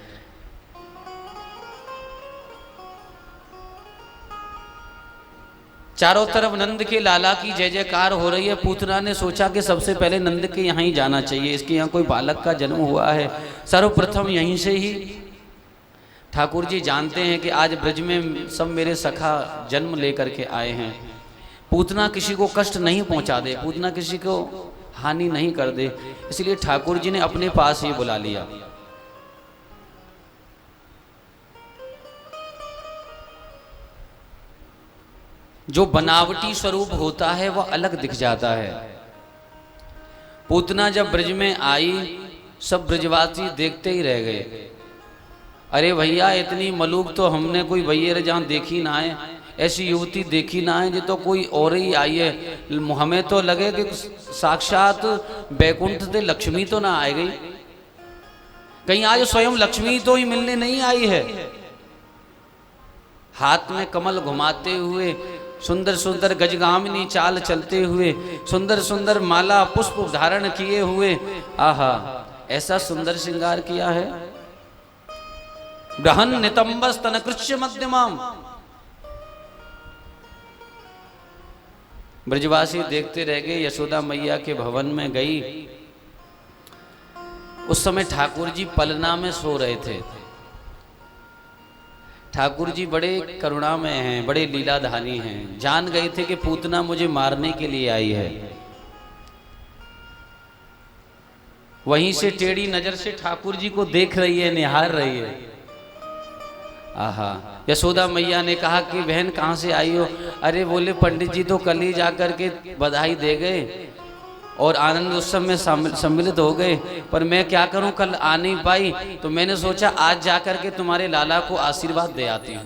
चारों तरफ नंद के लाला की जय जयकार हो रही है। पूतना ने सोचा कि सबसे पहले नंद के यहाँ ही जाना चाहिए, इसके यहाँ कोई बालक का जन्म हुआ है, सर्वप्रथम यहीं से ही। ठाकुर जी जानते हैं कि आज ब्रज में सब मेरे सखा जन्म लेकर के आए हैं, पूतना किसी को कष्ट नहीं पहुंचा दे, पूतना किसी को हानि नहीं कर दे, इसलिए ठाकुर जी ने अपने पास ही बुला लिया। जो बनावटी स्वरूप होता है वह अलग दिख जाता है। पूतना जब ब्रज में आई, सब ब्रजवासी देखते ही रह गए। अरे भैया, इतनी मलूक तो हमने कोई भैया जहां देखी ना है, ऐसी युवती देखी ना है, ये तो कोई और ही आई है। हमें तो लगे कि साक्षात बैकुंठ से लक्ष्मी तो ना आ गई, कहीं आज स्वयं लक्ष्मी तो ही मिलने नहीं आई है। हाथ में कमल घुमाते हुए, सुंदर सुंदर गजगामिनी चाल चलते हुए, सुंदर सुंदर माला पुष्प धारण किए हुए, आहा, ऐसा सुंदर श्रृंगार किया है। बृहन् नितंबस तनकृष्य मध्यमाम। ब्रजवासी देखते रह गए। यशोदा मैया के भवन में गई। उस समय ठाकुर जी पलना में सो रहे थे। ठाकुर जी बड़े करुणा में हैं, बड़े लीलाधारी हैं। जान गए थे कि पूतना मुझे मारने के लिए आई है। वहीं से टेढ़ी नजर से ठाकुर जी को देख रही है, निहार रही है। आहा, यशोदा मैया ने कहा कि बहन कहाँ से आई हो? अरे बोले पंडित जी तो कल ही जाकर के बधाई दे गए और आनंद उत्सव में सम्मिलित हो गए, पर मैं क्या करूं, कल आ नहीं पाई, तो मैंने सोचा आज जाकर के तुम्हारे लाला को आशीर्वाद दे आती हूं।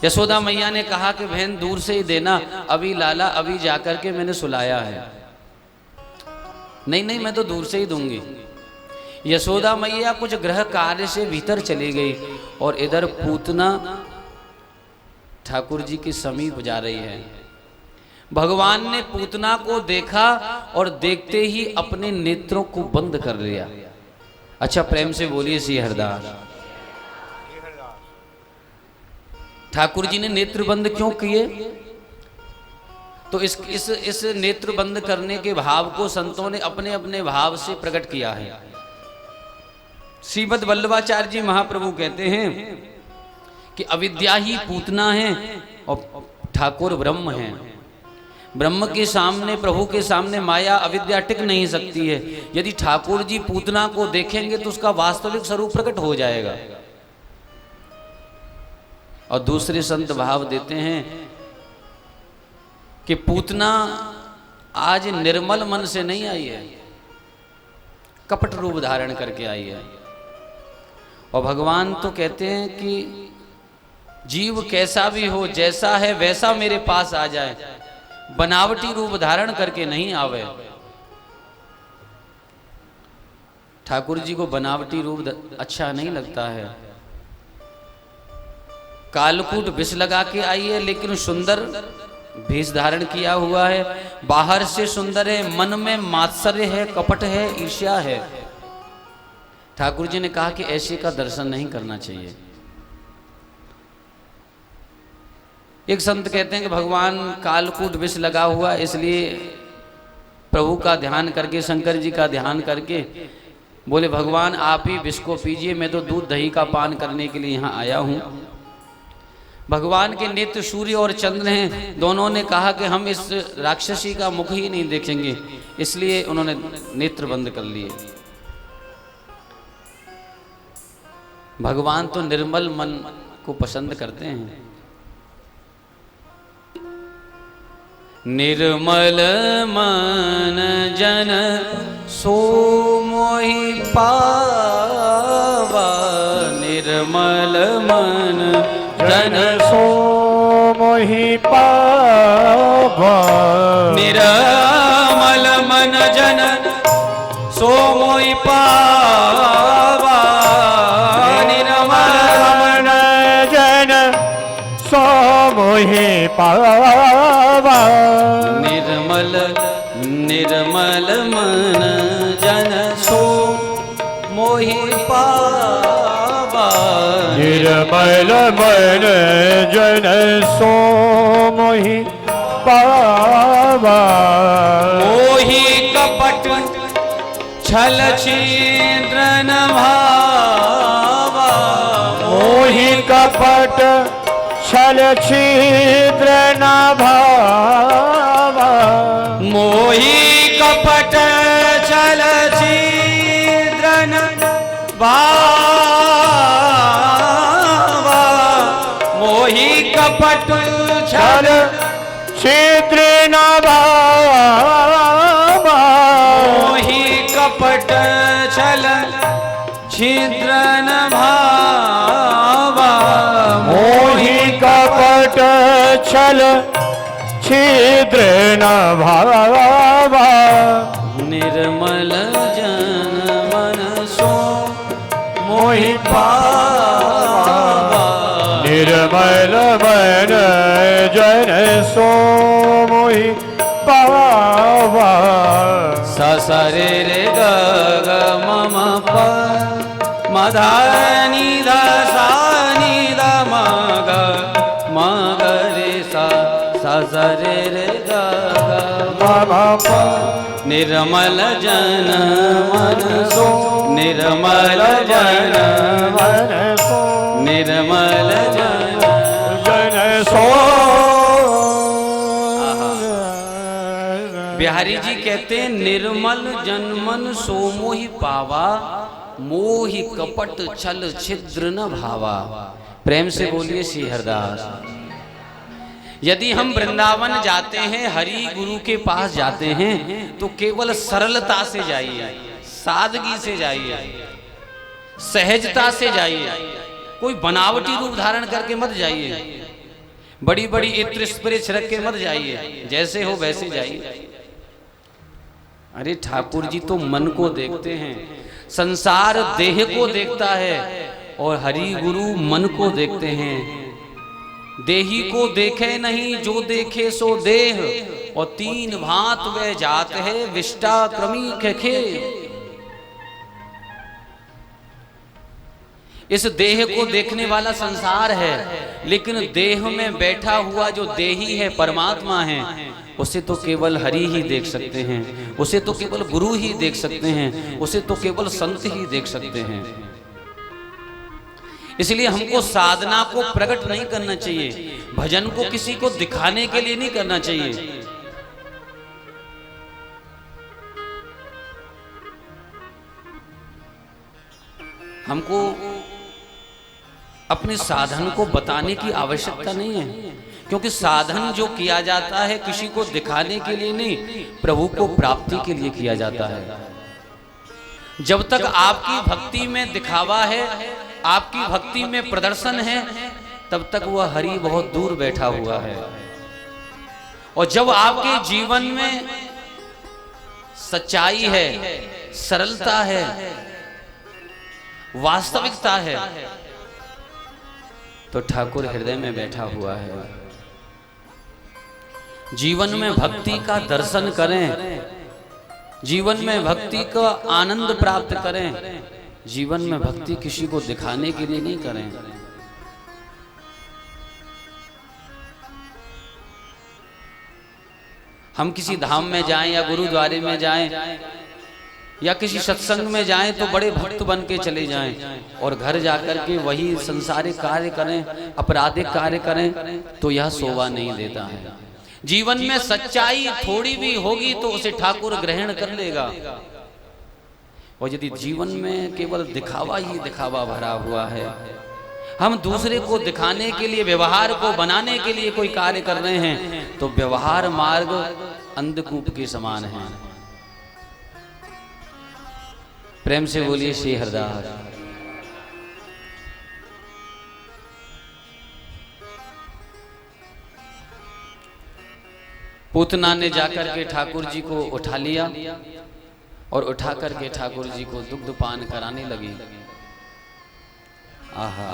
यशोदा मैया ने कहा कि बहन दूर से ही देना, अभी लाला अभी जाकर के मैंने सुलाया है। नहीं नहीं, मैं तो दूर से ही दूंगी। यशोदा मैया कुछ गृह कार्य से भीतर चली गई और इधर पूतना ठाकुर जी के समीप जा रही है। भगवान ने पूतना को देखा और देखते ही अपने नेत्रों को बंद कर लिया। अच्छा, प्रेम से बोलिए श्री हरदास। ठाकुर जी ने नेत्र बंद क्यों किए? तो इस नेत्र बंद करने के भाव को संतों ने अपने अपने भाव से प्रकट किया है। श्रीमद् वल्लभाचार्य जी महाप्रभु कहते हैं कि अविद्या ही पूतना है और ठाकुर ब्रह्म है। ब्रह्म के सामने, प्रभु के सामने माया अविद्या टिक नहीं सकती है। यदि ठाकुर जी पूतना को देखेंगे तो उसका वास्तविक स्वरूप प्रकट हो जाएगा। और दूसरे संत भाव देते हैं कि पूतना आज निर्मल मन से नहीं आई है, कपट रूप धारण करके आई है। और भगवान तो कहते हैं कि जीव कैसा भी हो, जैसा है वैसा मेरे पास आ जाए, बनावटी रूप धारण करके नहीं आवे। ठाकुर जी को बनावटी रूप अच्छा नहीं लगता है। कालकूट विष लगा के आई है लेकिन सुंदर भेष धारण किया हुआ है, बाहर से सुंदर है, मन में मात्सर्य है, कपट है, ईर्ष्या है। ठाकुर जी ने कहा कि ऐसे का दर्शन नहीं करना चाहिए। एक संत कहते हैं कि भगवान कालकूट विष लगा हुआ, इसलिए प्रभु का ध्यान करके, शंकर जी का ध्यान करके बोले भगवान आप ही विष को पीजिए, मैं तो दूध दही का पान करने के लिए यहाँ आया हूँ। भगवान के नेत्र सूर्य और चंद्र हैं, दोनों ने कहा कि हम इस राक्षसी का मुख ही नहीं देखेंगे, इसलिए उन्होंने नेत्र बंद कर लिए। भगवान तो निर्मल मन को पसंद करते हैं। निर्मल मन जन सो मोहि पावा, निर्मल मन जन सो मोहि पावा, निर्मल मन जन सो मोहि पावा, निर्मल मन जन सो मोहि पावा, निर्मल निर्मल मन जन सो मोहि पावा, निर्मल मन जन सो मोहि पावा, मोहि कपट छल छिद्र न भावा, मोहि कपट छल छिद्र न भावा, मोहि कपट छल छिद्र न भावा, मोहि कपट छल छिद्र न भावा, मोहि कपट छल छिद्र न भावा, मोहि कपट छल छिद्र न भावा, निर्मल जन मन सो मोहि पावा, निर्मल मन जन सो मोहि पावा, सा सा रे रे ग ग म म प म धा नि धा सा नि धा म ग म ग रे सा सा रे रे ग ग म प निर्मल जन मन सो, निर्मल जन मन सो, निर्मल जन जन सो। बिहारी जी कहते हैं निर्मल जन मन सो मोहि पावा, मोहि कपट छल छिद्र न भावा। प्रेम से बोलिए श्री हरदास। यदि हम वृंदावन जाते हैं, हरि गुरु के पास जाते हैं, तो केवल सरलता से जाइए, सादगी से जाइए, सहजता से जाइए, कोई बनावटी रूप धारण करके मत जाइए, बड़ी बड़ी इत्र स्प्रे छिड़क के मत जाइए, जैसे हो वैसे जाइए। अरे ठाकुर जी तो मन को देखते हैं, संसार देह को देखता है और हरि गुरु मन को देखते हैं। देही को देखे नहीं जो देखे सो देह, और तीन भांत वे जात है विष्टा क्रमी खे। इस देह को देखने वाला संसार है, लेकिन देह में बैठा हुआ जो देही है परमात्मा है, उसे तो केवल हरि ही देख सकते हैं, उसे तो केवल गुरु ही देख सकते हैं, उसे तो केवल संत ही देख सकते हैं। इसलिए हमको साधना को प्रकट नहीं करना चाहिए, भजन को किसी को दिखाने के लिए नहीं करना चाहिए। हमको अपने साधन को बताने की आवश्यकता नहीं है, क्योंकि साधन जो किया जाता है किसी को दिखाने के लिए नहीं, प्रभु को प्राप्ति के लिए किया जाता है। जब तक आपकी भक्ति में दिखावा है, आपकी भक्ति में प्रदर्शन है, तब तक वह हरि बहुत दूर बैठा हुआ है। और जब आपके जीवन में सच्चाई है, सरलता है, वास्तविकता है, तो ठाकुर हृदय में बैठा हुआ है। जीवन में भक्ति का दर्शन करें, जीवन में भक्ति का आनंद प्राप्त करें, जीवन में भक्ति किसी को दिखाने के लिए नहीं करें। हम किसी धाम में जाएं या गुरुद्वारे में जाएं या किसी सत्संग में जाएं तो बड़े भक्त बन के चले जाएं और घर जाकर के वही संसारिक कार्य करें, आपराधिक कार्य करें, तो यह शोभा नहीं देता है। जीवन में सच्चाई थोड़ी भी होगी तो उसे ठाकुर ग्रहण कर लेगा। और यदि जीवन में केवल दिखावा ही दिखावा भरा हुआ है, हम दूसरे को दिखाने के लिए, व्यवहार को बनाने के लिए कोई कार्य कर रहे हैं, तो व्यवहार मार्ग अंधकूप के समान है। प्रेम से बोलिए श्री हरदास। पूतना ने जाकर के ठाकुर जी को उठा लिया और उठा करके ठाकुर जी को दुग्ध पान कराने लगी। आहा,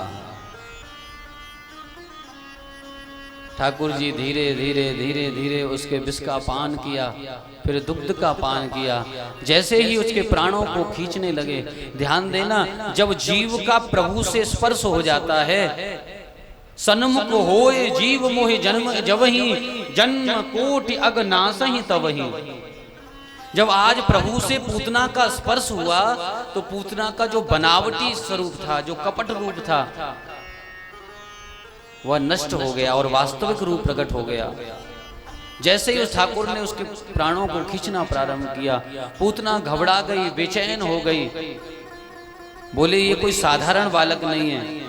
ठाकुर जी धीरे धीरे धीरे धीरे उसके विष का पान किया, फिर दुग्ध का पान किया। जैसे ही उसके प्राणों को खींचने लगे, ध्यान देना, जब जीव का प्रभु से स्पर्श हो जाता है, सन्मुख होए जीव मोहि जन्म जवही, जन्म कोटि अगनासहि तवही। जब आज प्रभु से पूतना का स्पर्श हुआ तो पूतना का जो बनावटी स्वरूप था, जो कपट रूप था, वह नष्ट हो गया और वास्तविक रूप प्रकट हो गया। जैसे ही उस ठाकुर ने उसके प्राणों को खींचना प्रारंभ किया, पूतना घबरा गई, बेचैन हो गई। बोले ये कोई साधारण बालक नहीं है।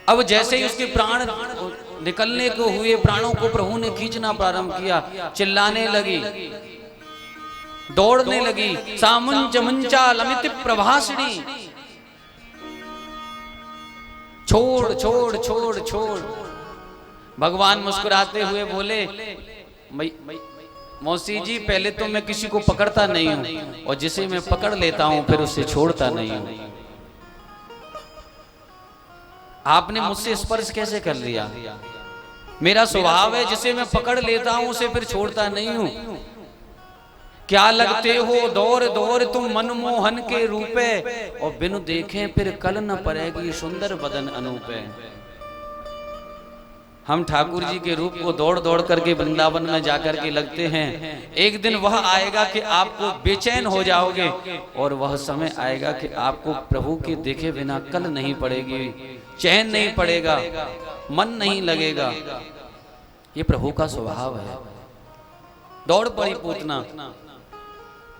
अब जैसे ही उसके प्राण निकलने को हुए, प्राणों को प्रभु ने खींचना प्रारंभ किया, चिल्लाने लगी, दौड़ने लगी, सामुंच मुंचा लमित प्रभाषिणी, छोड़ छोड़ छोड़ छोड़। भगवान मुस्कुराते हुए बोले, मौसी जी, पहले तो मैं किसी को पकड़ता नहीं हूं, और जिसे मैं पकड़ लेता हूं फिर उससे छोड़ता नहीं हूं। आपने मुझसे स्पर्श कैसे कर लिया? मेरा स्वभाव है, जिसे मैं पकड़ लेता हूं उसे फिर छोड़ता नहीं हूं। क्या लगते हो दौर दौर तुम मनमोहन के रूपे, और बिनु देखे फिर कल न पड़ेगी सुंदर बदन अनूपे। हम ठाकुर जी के रूप को दौड़ दौड़ करके वृंदावन में जाकर के लगते हैं। एक दिन वह आएगा कि आपको बेचैन हो जाओगे, और वह समय आएगा कि आपको प्रभु के देखे बिना कल नहीं पड़ेगी, चैन नहीं पड़ेगा, मन नहीं लगेगा। ये प्रभु का स्वभाव है। दौड़ पड़ी पूतना,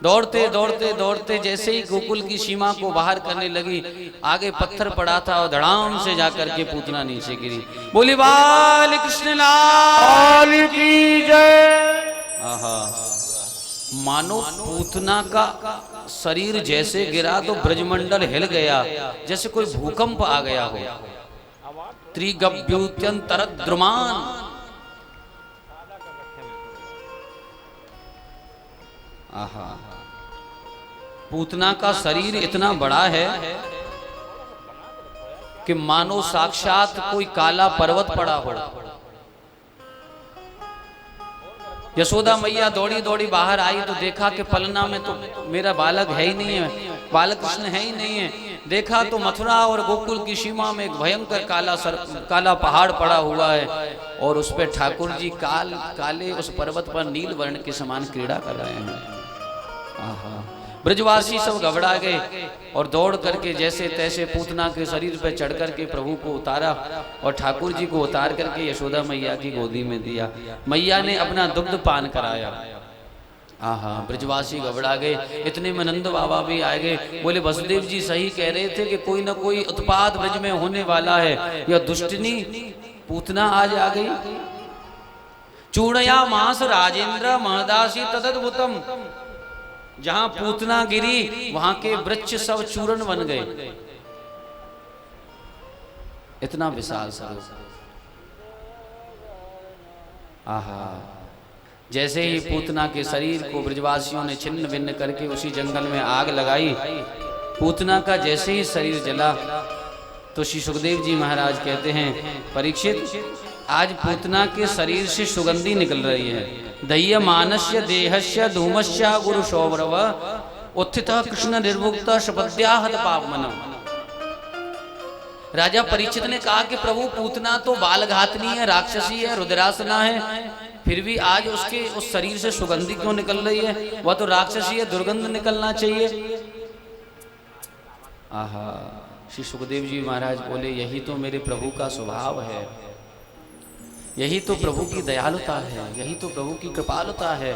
दौड़ते दौड़ते दौड़ते जैसे ही गोकुल की सीमा को बाहर करने लगी, आगे पत्थर पड़ा था और धड़ाम से जाकर के पूतना नीचे गिरी। बोली बाल कृष्ण लाल की जय। आहा, मानो पूतना का शरीर जैसे गिरा तो ब्रजमंडल हिल गया, जैसे कोई भूकंप आ गया हो। त्रिगभ्युत्यंतर द्रुमान। आहा, पूतना का शरीर इतना बड़ा है कि मानो साक्षात कोई काला पर्वत पड़ा हो। यशोदा मैया दौड़ी दौड़ी बाहर आई तो देखा कि पलना में तो मेरा बालक है ही नहीं है, बालक कृष्ण है ही नहीं है। देखा तो मथुरा और गोकुल की सीमा में एक भयंकर काला पहाड़ पड़ा हुआ है, और उस पर ठाकुर जी काले उस पर्वत पर नील वर्ण के समान क्रीड़ा कर रहे हैं। आहा, ब्रजवासी सब घबरा गए और दौड़ करके जैसे तैसे पूतना के शरीर पर चढ़ करके प्रभु को उतारा और ठाकुर जी को उतार करके यशोदा मैया की गोदी में दिया। मैया ने अपना दुग्ध पान कराया। आहा, ब्रजवासी घबरा गए। इतने में नंद बाबा भी आ गए। बोले वसुदेव जी सही कह रहे थे कि कोई ना कोई उत्पात ब्रज में होने वाला है। यह दुष्टनी पूतना आज आ गई। चूड़या मास राजेंद्र महदासी तदद्भुतम। जहां पूतना गिरी वहां के वृक्ष सब चूर्ण बन गए। इतना विशाल स्वरूप। आहा, जैसे ही पूतना के शरीर को ब्रजवासियों ने छिन्न भिन्न करके उसी जंगल में आग लगाई, पूतना का जैसे ही शरीर जला तो श्री सुखदेव जी महाराज कहते हैं, परीक्षित आज पूतना के शरीर से सुगंधी निकल रही है। दह्य मानस्य देहस्य धूमस्य गुरु सौरव उत्थित कृष्ण निर्मुक्त शपद्याहत पापमनम। राजा परीक्षित ने कहा कि प्रभु पूतना तो बालघातनी है, राक्षसी है, रुद्रासना है, फिर भी आज उसके उस शरीर से सुगंधी क्यों निकल रही है? वह तो राक्षसी है, दुर्गंध निकलना चाहिए। आहा, श्री सुखदेव जी महाराज बोले यही तो मेरे प्रभु का स्वभाव है, यही तो प्रभु की दयालुता है, यही तो प्रभु की कृपालुता है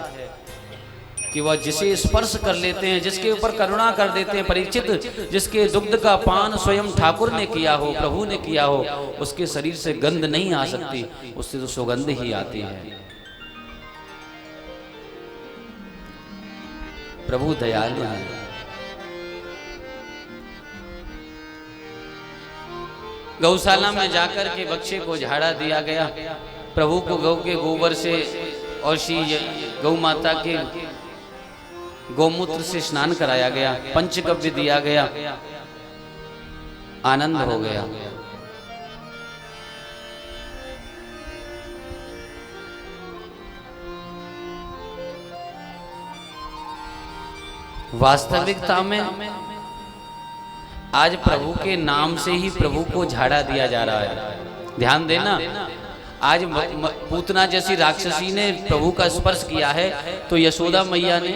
कि वह जिसे स्पर्श कर लेते हैं, जिसके ऊपर करुणा कर देते हैं। परीक्षित, जिसके दुग्ध का पान स्वयं ठाकुर ने किया हो, प्रभु ने किया हो, उसके शरीर से गंध नहीं आ सकती, उससे तो सुगंध ही आती है। प्रभु दयालु है। गौशाला में जाकर के बच्चे को झाड़ा दिया गया। प्रभु को गौ के गोबर से और श्री गौ माता के गौमूत्र से स्नान कराया गया, पंचगव्य दिया गया, आनंद हो गया। वास्तविकता में आज प्रभु के नाम से ही प्रभु को झाड़ा दिया जा रहा है। ध्यान देना, आज पूतना जैसी राक्षसी ने प्रभु का स्पर्श किया है तो यशोदा मैया ने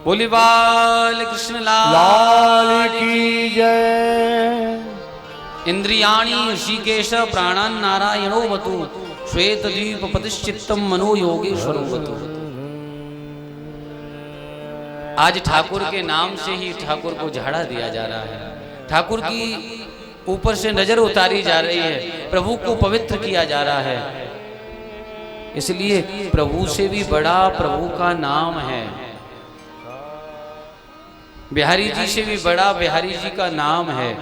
बोली बाल कृष्ण लाल की जय। इंद्रियाणि ऋषिकेश प्राणान नारायणो वतु श्वेत द्वीप पतिश्चित्तम मनो योगेश्वरो वतु। आज ठाकुर के नाम से ही ठाकुर को झाड़ा दिया जा रहा है, ठाकुर की ऊपर से नजर उतारी जा रही है, प्रभु को पवित्र किया जा रहा है। इसलिए प्रभु से भी बड़ा प्रभु का नाम है, बिहारी जी से भी बड़ा बिहारी जी का नाम है।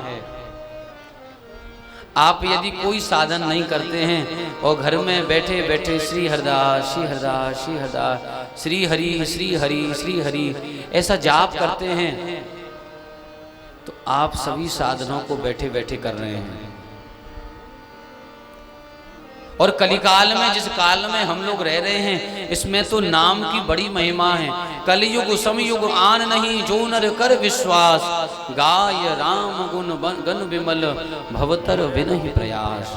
आप यदि कोई साधन नहीं करते हैं और घर में बैठे बैठे श्री हरदास श्री हरदास श्री हरदास श्री हरि श्री हरि श्री हरि ऐसा जाप करते हैं तो आप सभी साधनों को बैठे बैठे कर रहे हैं। और कलिकाल में, जिस काल में हम लोग रह रहे हैं, इसमें तो नाम की बड़ी महिमा है। कलयुग समयुग आन नहीं जो नर कर विश्वास, गाय राम गुण गण विमल भवतर विनहि प्रयास।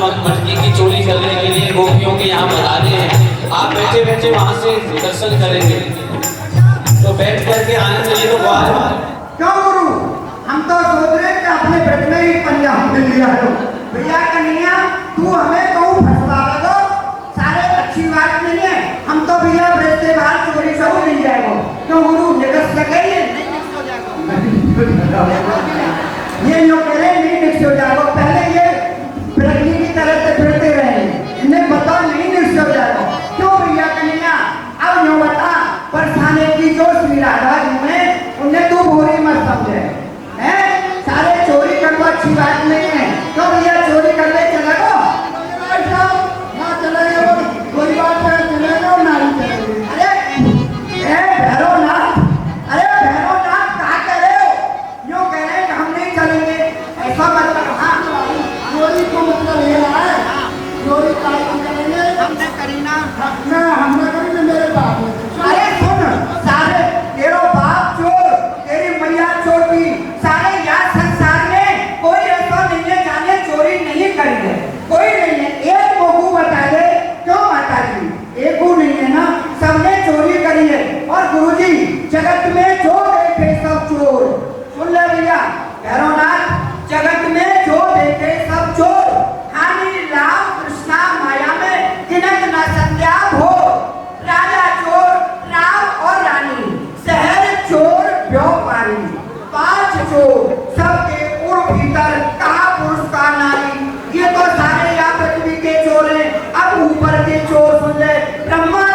हम मटकी की चोरी करने के लिए गोपियों के यहाँ बधाने हैं। आप बैठे बैठे वहाँ से दर्शन करेंगे तो बैठ करके आनंद ये तो बात है। क्यों गुरु, हम तो सोच रहे कि अपने व्रत में ही पंजा हम लिया है। भैया कन्हैया तू हमें कहूँ फंसवा दो, सारे अच्छी बात नहीं है। हम तो भैया व्रत से बाहर चोरी सब मिल जाएगा। क्यों गुरु, निकस लगे ये लोग कह रहे नहीं निकस हो जाएगा। पहले ये प्रगति की तरफ से फिरते रहे, इन्हें पता नहीं निकस हो जाएगा। क्यों भैया कन्हैया, अब यूँ बता परछाने की जो श्री राधा जी में उन्हें तू बुरी मत समझे हैं। सारे चोरी करना अच्छी बात नहीं है। तो भैया चोरी करने चले गो ना चले गो, कोई बात नहीं, चले गो ना चले। अरे भैरवनाथ, अरे भैरवनाथ क्या कह रहे हो? यूँ कह रहे हैं कि हम नहीं चलेंगे, ऐसा मतलब। हाँ चोरी को मतलब ये है, चोरी काय को करेंगे? हमने करी ना, हमने करी ना मेरे बाप ने। अरे सुन, सारे तेरा बाप चोर, तेरी मैया चोर थी, सारे यहाँ संसार में कोई ऐसा नहीं है जाने चोरी नहीं करी है, कोई नहीं है। एक को बता दे। क्यों माता जी, एक को नहीं है ना, सबने चोरी करी है। और गुरुजी जगत में जो देखे सब चोर, सुन ले भैया भैरवनाथ, जगत में जो देखे सब चोर, हानि लाभ कृष्णा माया में गिनत न संज्ञा हो। राजा चोर, राम और रानी, शहर चोर व्यापारी, पांच चोर, सबके उड़ भीतर कहा पुरुष का नारी। ये तो सारे या पृथ्वी के चोर हैं। अब ऊपर के चोर सुन ले, ब्रह्मा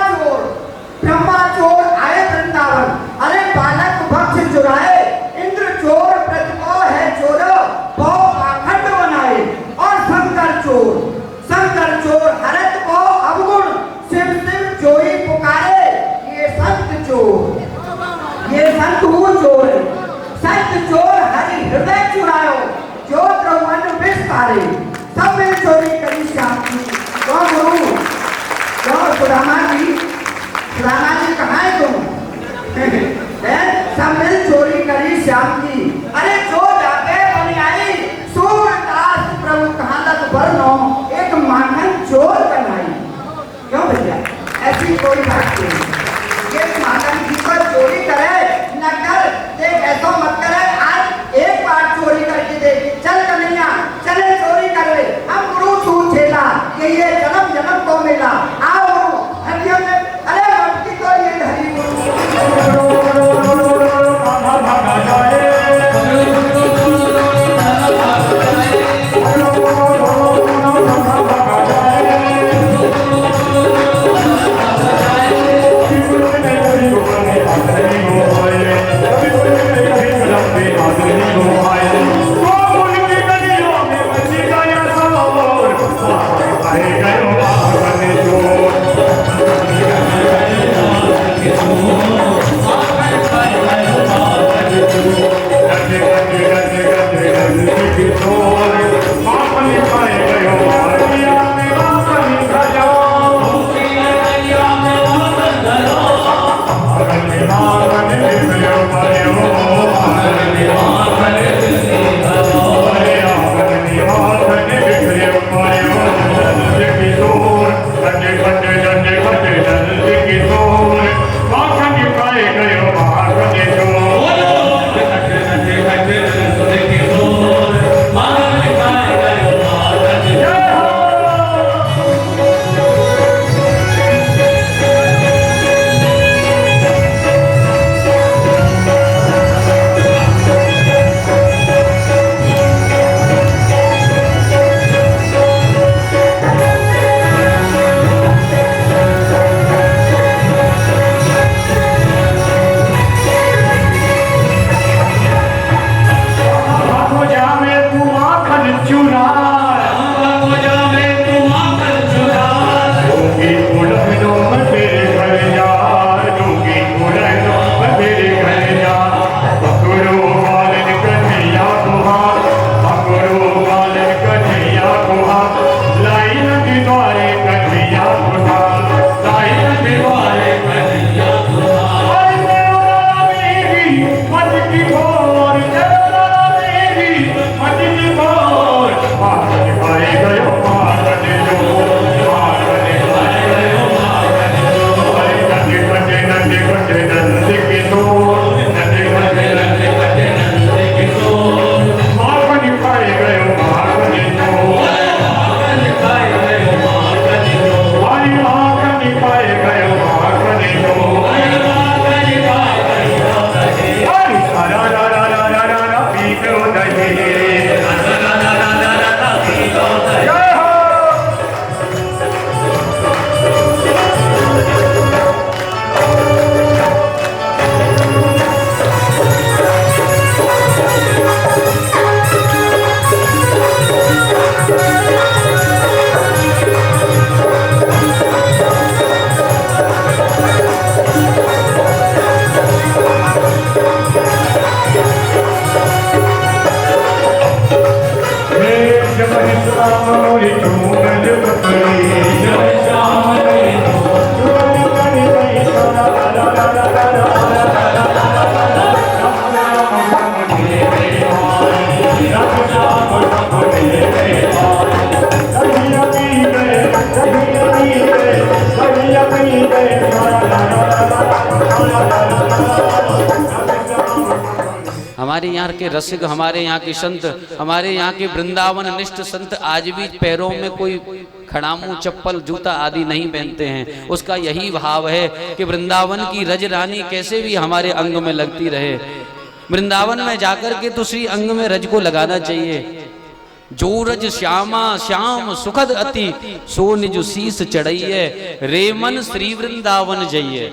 चोर आए वृंदावन, अरे बालक भक्ष चुराए, इंद्र चोर प्रतिभा है चोर, बहु नहीं। हमारे यहाँ के रसिक, हमारे यहाँ के संत, हमारे यहाँ के वृंदावन निष्ठ संत आज भी पैरों में कोई खड़ामू चप्पल जूता आदि नहीं पहनते हैं। उसका यही भाव है कि वृंदावन की रज रानी कैसे भी हमारे अंग में लगती रहे। वृंदावन में जाकर के तो श्री अंग में रज को लगाना चाहिए। जो रज श्यामा श्याम सुखद अति, सो निज शीस चढ़इये, रे मन श्री वृंदावन जइये।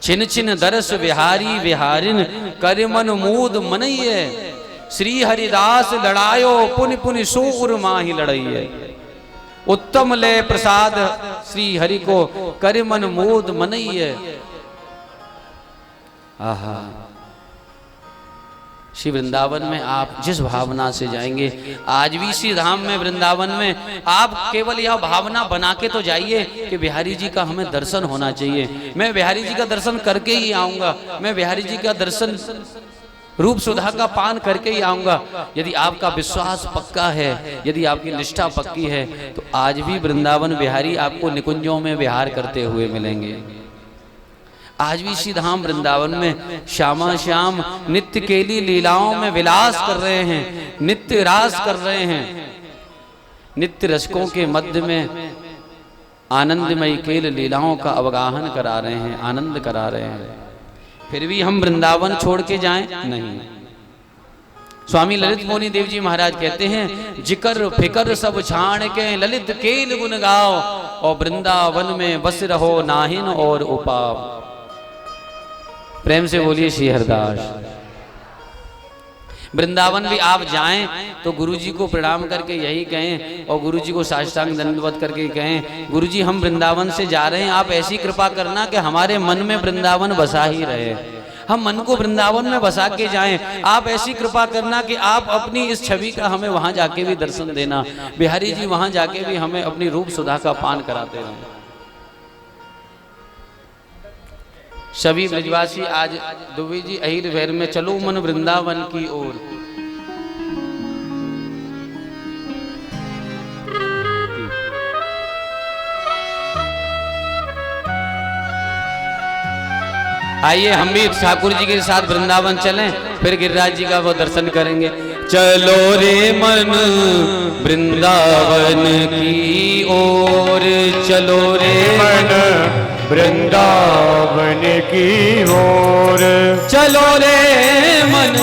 छिन छिन दरस विहारी विहारिन, कर मन मूद मनइये। श्री हरिदास लड़ायो, पुनि पुनि सो उर माही लड़इये। उत्तम ले प्रसाद श्री हरि को, कर मन मूद मनइये। आहा, श्री वृंदावन में आप जिस भावना से जाएंगे, आज भी श्री धाम में वृंदावन में आप केवल यह भावना बना के तो जाइए कि बिहारी जी का हमें दर्शन होना चाहिए। मैं बिहारी जी का दर्शन करके ही आऊंगा, मैं बिहारी जी का दर्शन रूप सुधा का पान करके ही आऊंगा। यदि आपका विश्वास पक्का है, यदि आपकी निष्ठा पक्की है, तो आज भी वृंदावन बिहारी आपको निकुंजों में विहार करते हुए मिलेंगे। आज भी श्री धाम वृंदावन में श्यामा श्याम नित्य केली लीलाओं में विलास कर रहे हैं, नित्य रास कर रहे हैं। नित्य रसकों के मध्य में आनंदमयी केल लीलाओं का अवगाहन करा रहे हैं, आनंद करा रहे हैं। फिर भी हम वृंदावन छोड़ के जाएं? नहीं। स्वामी ललित मोनी देव जी महाराज कहते हैं, जिकर फिकर सब छाण के ललित केल गुन गाओ, और वृंदावन में बस रहो नाहिन और उपाव। प्रेम से बोलिए श्री हरदास। वृंदावन भी आप जाएं तो गुरुजी को प्रणाम करके यही कहें, और गुरुजी को साष्टांग दंडवत करके कहें, गुरुजी हम वृंदावन से जा रहे हैं, आप ऐसी कृपा करना कि हमारे मन में वृंदावन बसा ही रहे। हम मन को वृंदावन में बसा के जाएं। आप ऐसी कृपा करना कि आप अपनी इस छवि का हमें वहां जाके भी दर्शन देना। बिहारी जी वहां जाके भी हमें अपनी रूप सुधा का पान कराते रहें। सभी ब्रजवासी आज दुबे जी अहिर भैर में चलो मन वृंदावन की ओर। आइए हम भी ठाकुर जी के साथ वृंदावन चलें, फिर गिरिराज जी का वो दर्शन करेंगे। चलो रे मन वृंदावन की ओर, चलो रे मन वृंदावन की ओर, चलो रे मन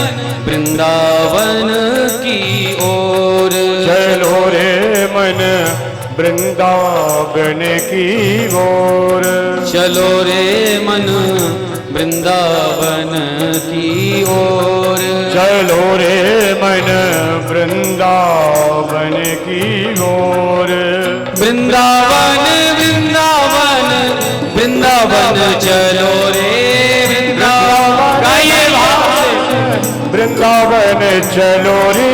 वृंदावन की ओर, चलो रे मन वृंदावन की ओर, चलो रे मन वृंदावन की ओर, चलो रे मन वृंदावन की ओर। वृंदावन वृंदावन वृंदावन चलो रे वृंदावन, गाइए भाव से। वृंदावन चलो रे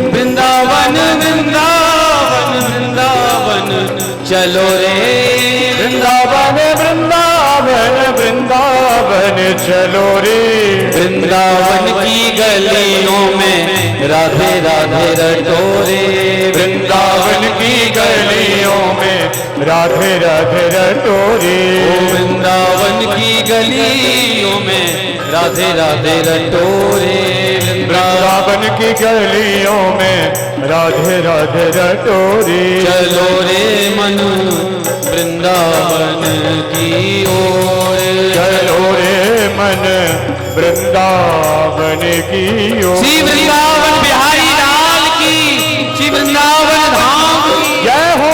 वृंदावन वृंदावन वृंदावन चलो रे वृंदावन, वृंदावन वृंदावन चलो रे। वृंदावन की गलियों में राधे राधे रटोरे, वृंदावन की गलियों में राधे राधे रटोरे, वृंदावन की गलियों में राधे राधे रटोरे, वृंदावन की गलियों में राधे राधे रटोरे। चलो रे मन वृंदावन की ओर। चलो रे मन वृंदावन की ओर। श्री वृंदावन बिहारी लाल की, श्री वृंदावन धाम की जय हो।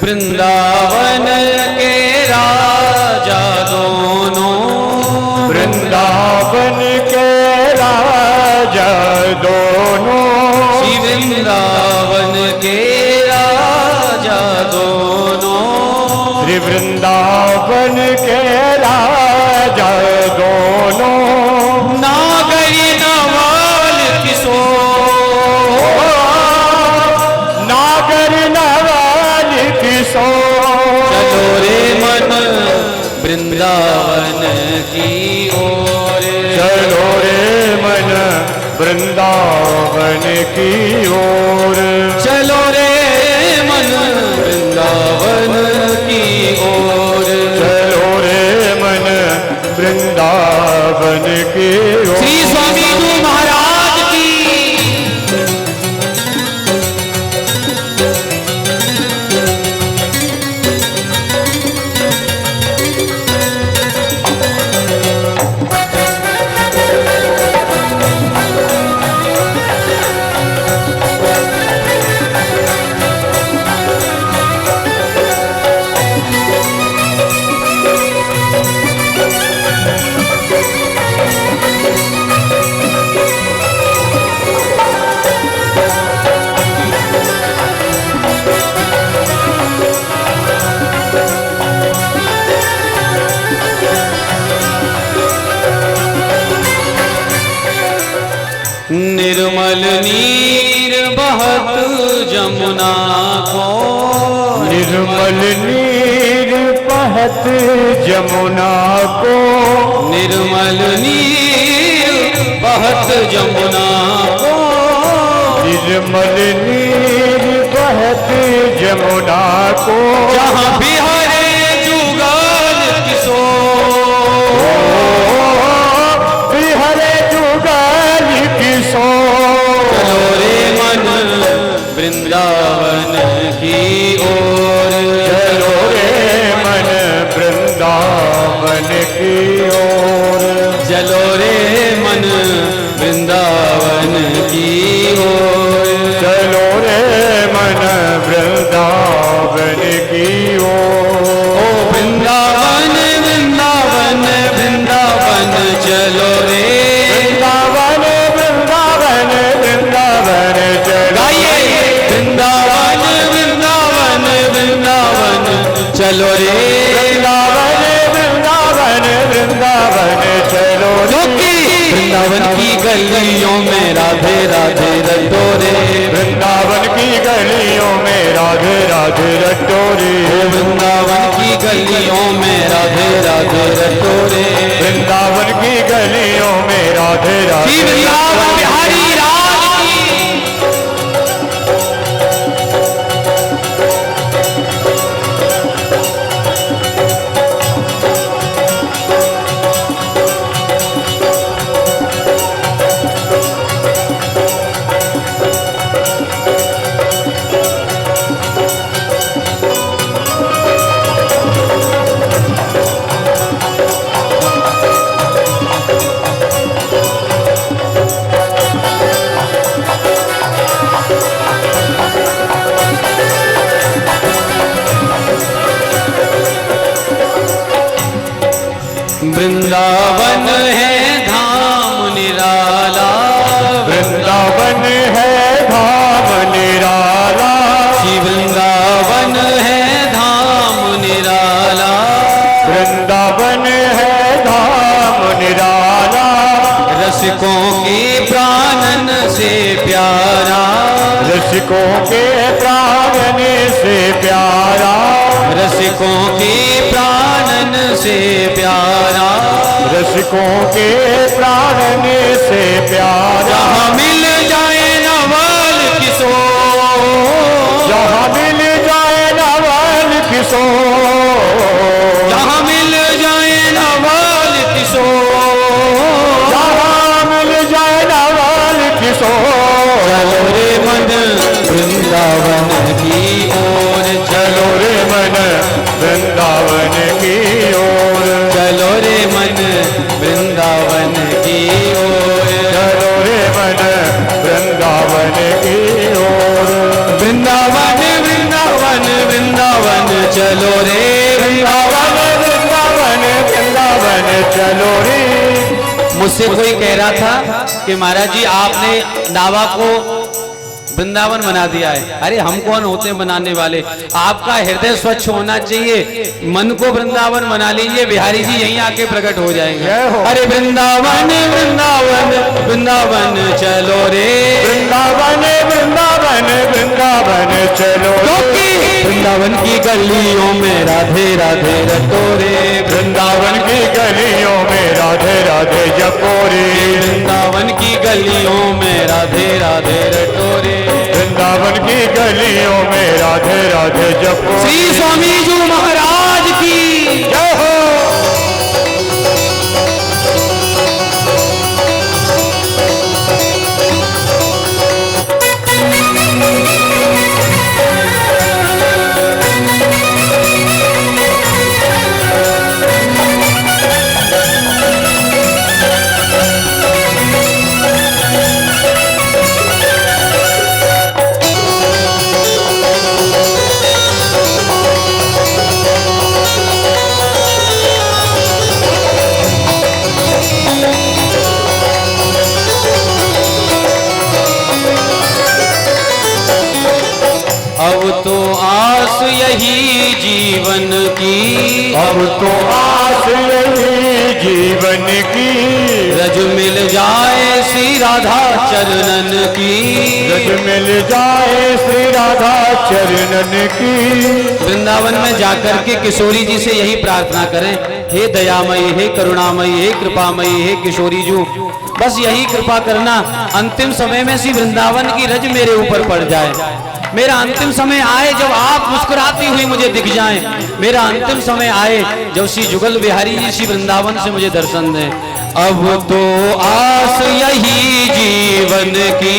वृंदावन के राजा दोनों, वृंदावन के राजा दोनों। श्री वृंदावन के राजा दोनों, श्री वृंदावन के राजा दोनों। नागरी नवाल किशोर, नागर नवाल किशोर। चलो रे मन वृंदावन की ओर। चलो रे मन वृंदावन की ओर। चलो रे मन वृंदावन की ओर। चलो रे मन वृंदावन की ओर। श्री स्वामी जी महाराज की। निर्मल नीर बहत जमुना को, निर्मल नीर बहत जमुना को। निर्मल नीर बहत जमुना को। निर्मल नीर बहत जमुना को। जहाँ बिहारे जुगल किशोर, बिहरे जुगल किशोर। चलो रे मन वृंदावन की ओर। चलो रे मन वृंदावन की ओर। चलो रे मन वृंदावन की ओर। चलो रे मन वृंदावन की ओर। ओ वृंदावन वृंदावन वृंदावन चलो रे। वृंदावन वृंदावन वृंदावन चलो। वृंदावन वृंदावन वृंदावन चलो रे। वृंदावन वृंदावन वृंदावन चलो रे। क्योंकि वृंदावन की गलियों में राधे राधे रटो रे। वृंदावन की गलियों में राधे राधे रटो रे। वृंदावन की गलियों में राधे राधे रटो रे। वृंदावन की गलियों में राधे राधे। श्री वृंदावन बिहारी लाल की। वृंदावन है धाम निराला। वृंदावन है धाम निराला। श्री वृंदावन है धाम निराला। वृंदावन है धाम निराला। रसिकों के प्राणन से प्यारा। रसिकों के प्राणन से प्यारा, रसिकों के प्राणन से प्यारा, रसिकों के प्राणन से प्यारा। जहाँ मिल जाए नवल किशोर, जहाँ मिल जाए नवल किशोर, जहाँ मिल जाए नवल किशोर, जहाँ मिल जाए नवल किशोर। चलो रे मन वृंदावन की ओर, चलो रे मन वृंदावन की ओर, चलो रे मन वृंदावन की ओर, चलो रे मन वृंदावन की ओर। वृंदावन वृंदावन वृंदावन चलो रे वृंदावन वृंदावन वृंदावन चलो रे। मुझसे कोई कह रहा था कि महाराज जी आपने नावा को वृंदावन बना दिया है। अरे हम कौन होते हैं बनाने वाले, आपका हृदय स्वच्छ होना चाहिए, मन को वृंदावन बना लीजिए, बिहारी जी यहीं आके प्रकट हो जाएंगे। जय हो। अरे वृंदावन वृंदावन वृंदावन चलो रे, वृंदावन वृंदावन वृंदावन चलो रे। क्योंकि वृंदावन की गलियों में राधे राधे रटो रे, वृंदावन की गलियों में राधे राधे जपो रे, वृंदावन की गलियों में राधे राधे रटो रे। वृंदावन की गलियों में राधे राधे जपो। श्री स्वामी जी महाराज की जय हो। अब तो आस यही जीवन की, अब तो आस यही जीवन की, रज मिल जाए श्री राधा चरणन की, रज मिल जाए श्री राधा चरणन की। वृंदावन में जाकर के किशोरी जी से यही प्रार्थना करें, हे दयामयी, हे करुणामयी, हे कृपामयी, हे किशोरी जी, बस यही कृपा करना अंतिम समय में श्री वृंदावन की रज मेरे ऊपर पड़ जाए। मेरा अंतिम समय आए जब आप मुस्कुराती हुई मुझे दिख जाएं, मेरा अंतिम समय आए जब श्री जुगल बिहारी जी श्री वृंदावन से मुझे दर्शन दें। अब तो आस यही जीवन की,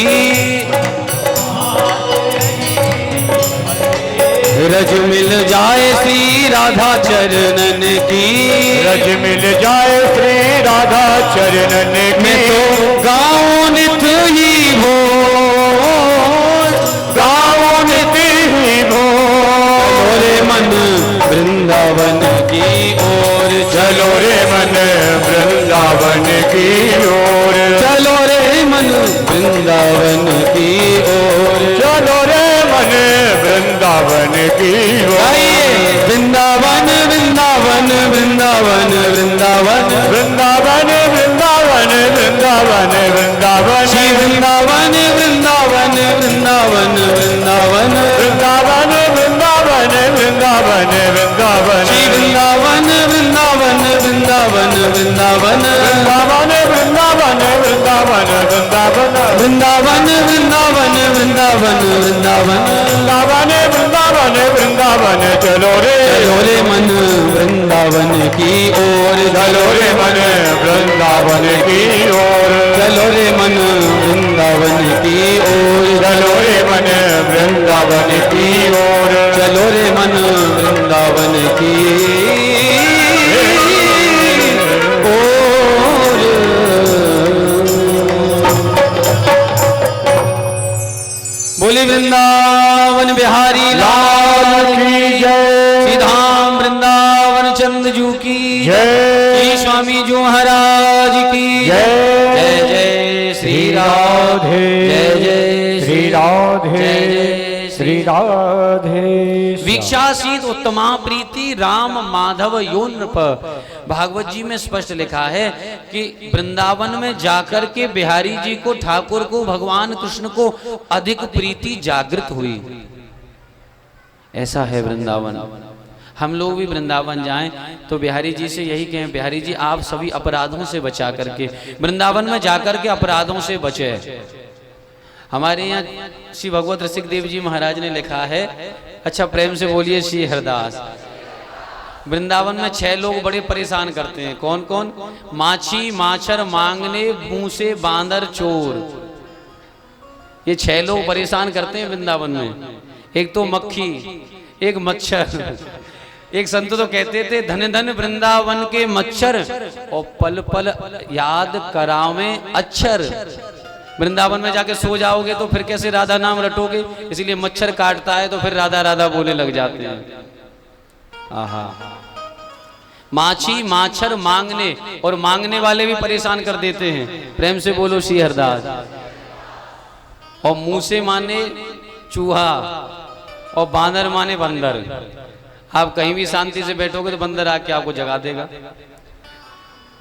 रज मिल जाए श्री राधा चरणन की, रज मिल जाए श्री राधा चरणन की। मैं तो गाँव नित ही हो, गाँव नित ही हो, रे मन वृंदावन की ओर, चलो रे मन वृंदावन की ओर, चलो रे मन वृंदावन की ओर, चलो रे मन वृंदावन की ओर। आइए वृंदावन वृंदावन वृंदावन वृंदावन वृंदावन वृंदावन वृंदावन वृंदावन श्री वृंदावन वृंदावन वृंदावन वृंदावन वृंदावन वृंदावन वृंदावन वृंदावन श्री वृंदावन वृंदावन वृंदावन वृंदावन वृंदावन वृंदावन वृंदावन वृंदावन वृंदावन वृंदावन वृंदावन वृंदावन वृंदावन वृंदावन वृंदावन चलो रे मन वृंदावन की ओर, चलो रे मन वृंदावन की ओर, चलो रे मन वृंदावन की ओर, चलो रे मन वृंदावन की ओर, चलो रे मन वृंदावन की ओर। बोली वृंदावन बिहारी लाल की जय, श्रीधाम वृंदावन चंद जू की जय, श्री स्वामी जी महाराज की जय, जय जय श्री राधे, राधे, जय जय श्री राधे, जय जय श्री राधे वीक्षासीत उत्तमा प्रीति राम माधव यो नृप। भागवत जी में स्पष्ट लिखा है कि वृंदावन में जाकर के बिहारी जी को, ठाकुर को, भगवान कृष्ण को अधिक प्रीति जागृत हुई। ऐसा है वृंदावन। हम लोग भी वृंदावन जाएं तो बिहारी जी से यही कहें, बिहारी जी आप सभी अपराधों से बचा करके वृंदावन में जाकर के अपराधों से बचे। हमारे यहाँ श्री भगवत रसिक देव जी महाराज ने लिखा है, अच्छा प्रेम से बोलिए श्री हरदास। वृंदावन में 6 लोग बड़े परेशान करते हैं। कौन कौन? माछी, माछर, मांगने, मूसे, बांदर, चोर। ये 6 लोग परेशान करते हैं वृंदावन में। एक तो मक्खी, एक मच्छर। एक संत तो कहते थे धन धन वृंदावन के मच्छर और पल पल याद करावें अक्षर। वृंदावन में जाके सो जाओगे तो फिर कैसे राधा नाम रटोगे, इसलिए मच्छर काटता है तो फिर राधा राधा बोलने लग जाते हैं। आहा, माछी, माछर, मांगने, और मांगने वाले भी परेशान कर देते हैं। प्रेम से बोलो श्री हरदास। और मुंह से माने चूहा और बांदर माने बंदर। आप कहीं भी शांति से बैठोगे तो बंदर आके आपको जगा देगा।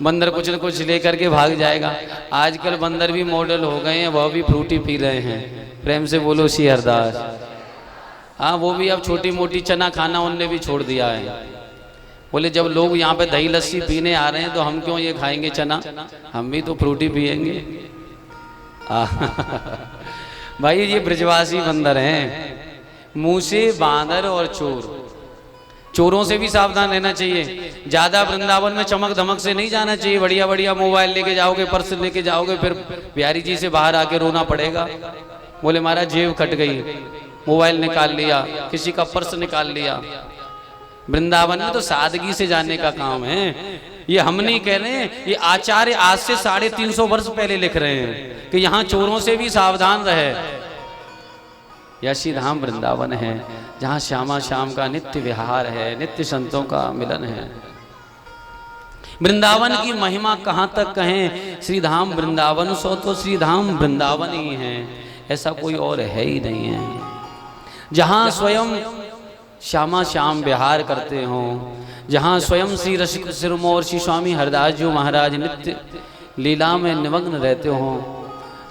बंदर कुछ न कुछ लेकर के भाग जाएगा। आजकल बंदर भी मॉडल हो गए हैं, वह भी फ्रूटी पी रहे हैं। प्रेम से बोलो श्री हरदास। हाँ, वो भी अब छोटी मोटी चना खाना उनने भी छोड़ दिया है। बोले जब लोग यहाँ पे दही लस्सी पीने आ रहे हैं तो हम क्यों ये खाएंगे चना, हम भी तो फ्रूटी पिएंगे। भाई ये ब्रजवासी बंदर हैं, मुंह से बांदर और चोर। चोरों से भी सावधान रहना चाहिए। ज्यादा वृंदावन में चमक धमक से नहीं जाना चाहिए। बढ़िया बढ़िया मोबाइल लेके जाओगे, पर्स लेके जाओगे, फिर बिहारी जी से बाहर आके रोना पड़ेगा। बोले महाराज जेब कट गई, मोबाइल निकाल लिया, किसी का पर्स निकाल लिया। वृंदावन में तो सादगी से जाने का काम है। ये हम नहीं कह रहे हैं, ये आचार्य आज से 350 वर्ष पहले लिख रहे हैं कि यहाँ चोरों से भी सावधान रहे। यशी धाम वृंदावन है जहाँ श्यामा श्याम का नित्य विहार है, नित्य संतों का मिलन है। वृंदावन की महिमा कहाँ तक कहें। श्री धाम वृंदावन सो तो श्री धाम वृंदावन ही है, ऐसा कोई और है ही नहीं है। जहाँ स्वयं श्यामा श्याम विहार करते हों, जहाँ स्वयं श्री रसिक सिरमौर श्री स्वामी हरदास जी महाराज नित्य लीला में निमग्न रहते हों,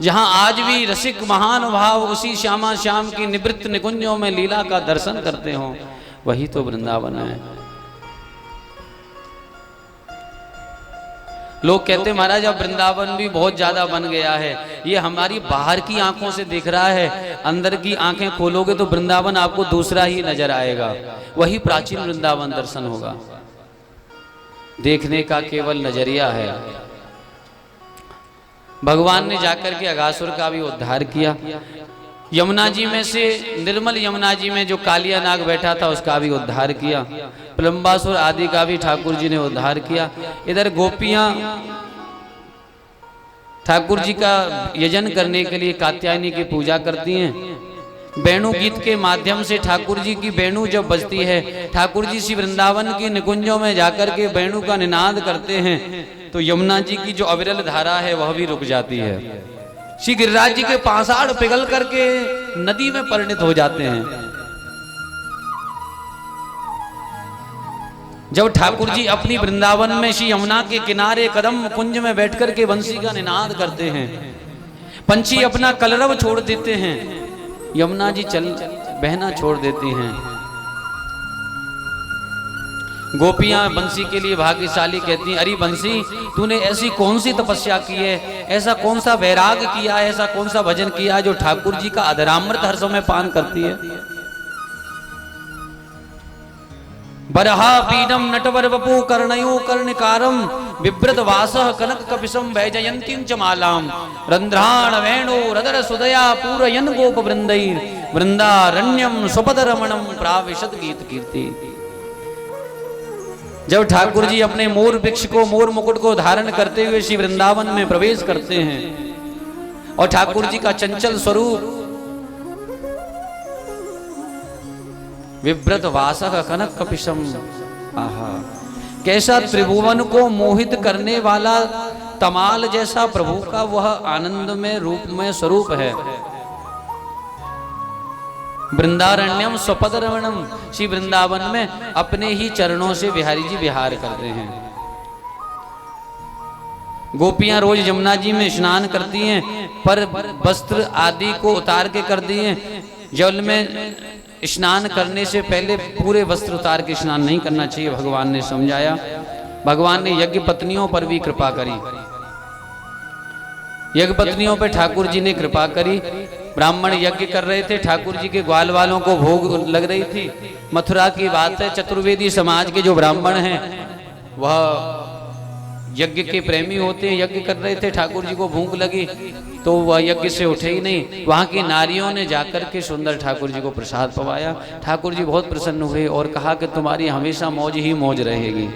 जहाँ आज भी रसिक महानुभाव उसी श्यामा श्याम की निवृत्त निकुंजों में लीला का दर्शन करते हों, वही तो वृंदावन है। लोग कहते महाराज अब वृंदावन भी बहुत ज्यादा बन गया है। ये हमारी बाहर की आंखों से दिख रहा है, अंदर की आंखें खोलोगे तो वृंदावन आपको दूसरा ही नजर आएगा। वही प्राचीन वृंदावन दर्शन होगा। देखने का केवल नजरिया है। भगवान ने जाकर के अघासुर का भी उद्धार किया। यमुना जी में से, निर्मल यमुना जी में जो कालिया नाग बैठा था उसका भी उद्धार किया। प्रलंबासुर आदि का भी ठाकुर जी ने उद्धार किया। इधर गोपियां ठाकुर जी का यजन करने के लिए कात्यायनी की पूजा करती हैं। वेणु गीत के माध्यम से ठाकुर जी की वेणु जब बजती है, ठाकुर जी श्री वृंदावन की निकुंजों में जाकर के वेणु का निनाद करते हैं, तो यमुना जी की जो अविरल धारा है वह भी रुक जाती है। श्री गिरिराज जी के पासाड़ पिघल करके नदी में परिणत हो जाते हैं। जब ठाकुर जी अपनी वृंदावन में श्री यमुना के किनारे कदम कुंज में बैठकर के बंसी का निनाद करते हैं, पंछी अपना कलरव छोड़ देते हैं, यमुना जी चल बहना छोड़ देती हैं। गोपियां बंसी के लिए भाग्यशाली कहती हैं, अरे बंसी तूने ऐसी कौन सी तपस्या की है, ऐसा कौन सा वैराग किया है, ऐसा कौन सा भजन किया है जो ठाकुर जी का अधरामृत हर समय पान करती है। बरहा पीडम नटवर वपु कर्णयो कर्णिकारम बिभ्रत वासः कनक कपिशम वैजयंतीं च मालाम रंध्राण वेणो रदर सुदया पूरयन गोप वृंदैर वृंदारण्यम स्वपद रमणम प्राविशद गीत कीर्ति। जब ठाकुर जी अपने मोर वृक्ष को, मोर मुकुट को धारण करते हुए श्री वृंदावन में प्रवेश करते हैं और ठाकुर जी का चंचल स्वरूप विव्रत वासः कनक कपिशम, आहा कैसा त्रिभुवन को मोहित करने वाला तमाल जैसा प्रभु का वह आनंद में रूप में स्वरूप है। वृंदारण्यम स्वपद रमणम, श्री वृंदावन में अपने ही चरणों से बिहारी जी विहार करते हैं। गोपियां रोज यमुना जी में स्नान करती हैं, पर वस्त्र आदि को उतार के कर दिए। जल में स्नान करने से पहले पूरे वस्त्र उतार के स्नान नहीं करना चाहिए, भगवान ने समझाया। भगवान ने यज्ञ पत्नियों पर भी कृपा करी, यज्ञ पत्नियों पे ठाकुर जी ने कृपा करी। ब्राह्मण यज्ञ कर रहे थे, ठाकुर जी के ग्वाल वालों को भोग लग रही थी। मथुरा की बात है, चतुर्वेदी समाज के जो ब्राह्मण हैं वह यज्ञ के प्रेमी होते हैं, यज्ञ कर रहे थे, ठाकुर जी को भूख लगी तो वह यज्ञ से उठे ही नहीं। वहाँ की नारियों ने जाकर के सुंदर ठाकुर जी को प्रसाद पवाया। ठाकुर जी बहुत प्रसन्न हुए और कहा कि तुम्हारी हमेशा मौज ही मौज रहेगी।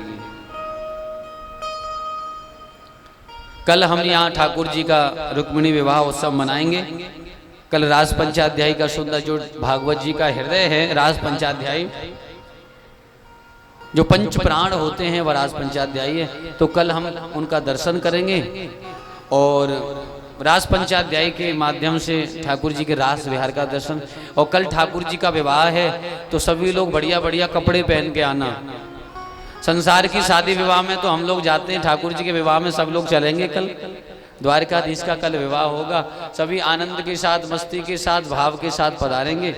कल हम यहाँ ठाकुर जी का रुक्मिणी विवाह उत्सव मनाएंगे। कल रास पंचाध्यायी का सुंदर जो भागवत जी का हृदय है, रास पंचाध्यायी जो पंच प्राण होते हैं वह रास पंचाध्यायी है। तो कल हम उनका दर्शन करेंगे और रास पंचाध्यायी के माध्यम से ठाकुर जी के रास विहार का दर्शन। और कल ठाकुर जी का विवाह है तो सभी लोग बढ़िया बढ़िया कपड़े पहन के आना। संसार की शादी विवाह में तो हम लोग जाते हैं, ठाकुर जी के विवाह में सब लोग चलेंगे। कल द्वारकाधीश का कल विवाह होगा, सभी आनंद के साथ, मस्ती के साथ, भाव के साथ पधारेंगे।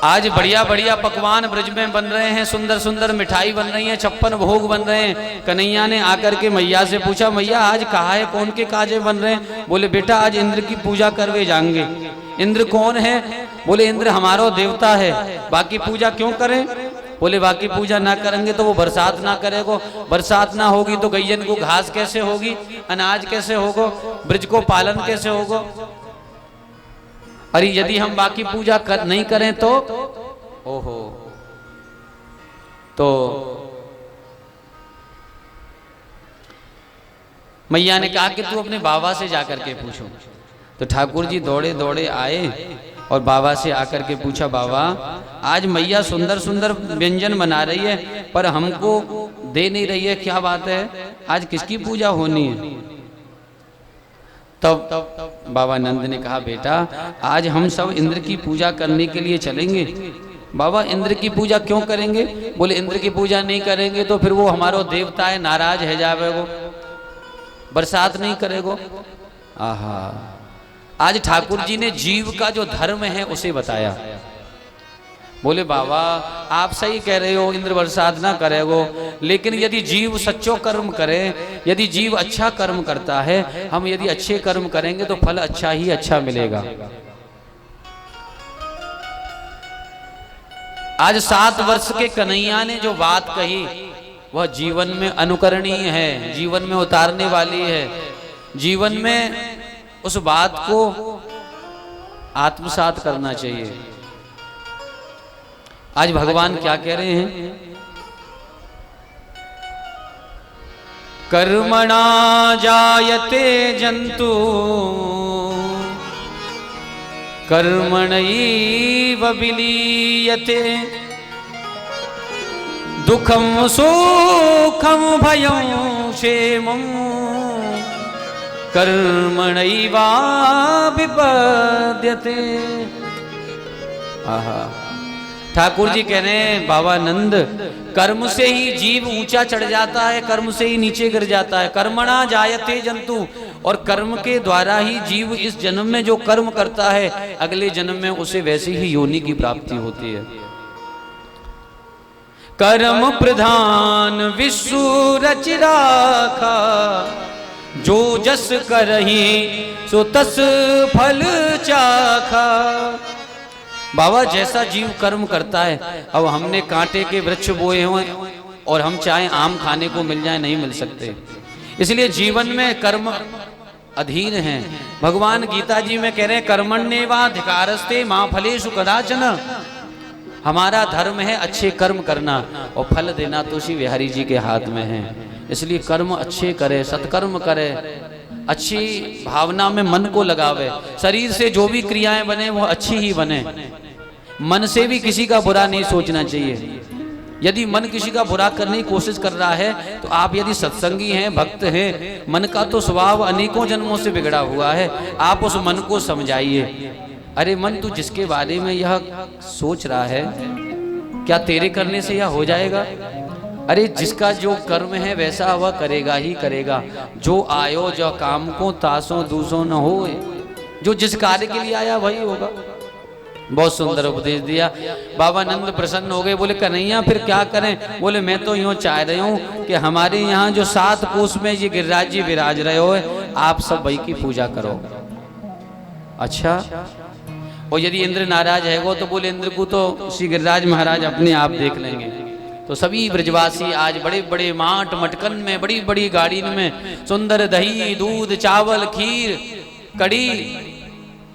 आज बढ़िया बढ़िया पकवान ब्रज में बन रहे हैं, सुंदर सुंदर मिठाई बन रही है, 56 भोग बन रहे हैं। कन्हैया ने आकर के मैया से पूछा, मैया आज कहा है कौन के काजे बन रहे हैं? बोले बेटा आज इंद्र की पूजा करवे जाएंगे। इंद्र कौन है? बोले इंद्र हमारा देवता है, बाकी पूजा क्यों करें? बोले बाकी पूजा ना करेंगे तो वो बरसात ना करेगो, बरसात ना होगी तो गैयन को घास कैसे होगी, अनाज कैसे होगो, ब्रज को पालन कैसे होगो। अरे यदि हम बाकी पूजा नहीं करें तो ओहो, तो मैया ने कहा कि तू अपने बाबा से जाकर के पूछो। तो ठाकुर जी दौड़े दौड़े आए और बाबा से आकर के पूछा, बाबा आज मैया सुंदर सुंदर व्यंजन बना रही है पर हमको दे नहीं रही है, क्या बात है, आज किसकी पूजा होनी है? तब बाबा नंद ने कहा, बेटा आज हम सब इंद्र की पूजा करने के लिए चलेंगे। बाबा इंद्र की पूजा क्यों करेंगे? बोले इंद्र की पूजा नहीं करेंगे तो फिर वो हमारो देवता है, नाराज है जावेगो, बरसात नहीं करेगो। आहा, आज ठाकुर जी ने जीव का जो धर्म है उसे बताया। बोले बाबा आप सही कह रहे हो, इंद्र बरसात ना करेगो, लेकिन यदि जीव सच्चो कर्म करे, यदि जीव अच्छा कर्म करता है, हम यदि अच्छे कर्म करेंगे तो फल अच्छा ही अच्छा मिलेगा। आज 7 वर्ष के कन्हैया ने जो बात कही वह जीवन में अनुकरणीय है, जीवन में उतारने वाली है। जीवन में उस बात को आत्मसात करना चाहिए। आज भगवान क्या कह रहे हैं? कर्मणा जायते जंतु कर्मणैव विलीयते, दुखम सुखम भयं क्षेमं कर्मणैवा विपद्यते। आहा, ठाकुर जी कह रहे हैं बाबा नंद, कर्म से ही जीव ऊंचा चढ़ जाता है, कर्म से ही नीचे गिर जाता है। कर्मणा जायते जंतु, और कर्म के द्वारा ही जीव इस जन्म में जो कर्म करता है अगले जन्म में उसे वैसी ही योनि की प्राप्ति होती है। कर्म प्रधान विश्व रच राखा, जो जस करही सो तस फल चाखा। बाबा जैसा जीव कर्म करता है, अब हमने कांटे के वृक्ष बोए हुए और हम चाहे आम खाने को मिल जाए नहीं मिल सकते, इसलिए जीवन में कर्म अधीन है। भगवान गीता जी में कह रहे हैं कर्मण्येवाधिकारस्ते मां फलेषु कदाचन। हमारा धर्म है अच्छे कर्म करना और फल देना तो श्री बिहारी जी के हाथ में है। इसलिए कर्म अच्छे करे, सत्कर्म करे, अच्छी भावना में मन को लगावे। शरीर से जो भी क्रियाएं बने वो अच्छी ही बने, मन से भी किसी का बुरा नहीं सोचना चाहिए। यदि मन किसी का बुरा करने की कोशिश कर रहा है तो आप यदि सत्संगी हैं, भक्त हैं, मन का तो स्वभाव अनेकों जन्मों से बिगड़ा हुआ है, आप उस मन को समझाइए। अरे मन, तू जिसके बारे में यह सोच रहा है, क्या तेरे करने से यह हो जाएगा? अरे जिसका जो कर्म है वैसा वह करेगा ही करेगा। जो आयो जो काम को तासों दूसों न हो, जो जिस कार्य के लिए आया वही होगा। बहुत सुंदर उपदेश दिया। बाबा नंद प्रसन्न हो गए, बोले कन्हैया फिर क्या करें? बोले मैं तो यूँ चाह रही हूँ कि हमारे यहाँ जो 7 कोस में ये गिरिराज जी विराज रहे हो, आप सब वही की पूजा करो। अच्छा, और यदि इंद्र नाराज है वो, तो बोले इंद्र को तो श्री गिरिराज महाराज अपने आप देख लेंगे। तो सभी ब्रजवासी आज बड़े बड़े माट मटकन में, बड़ी बड़ी गाड़ी में सुंदर दही, दूध, चावल, खीर, कड़ी,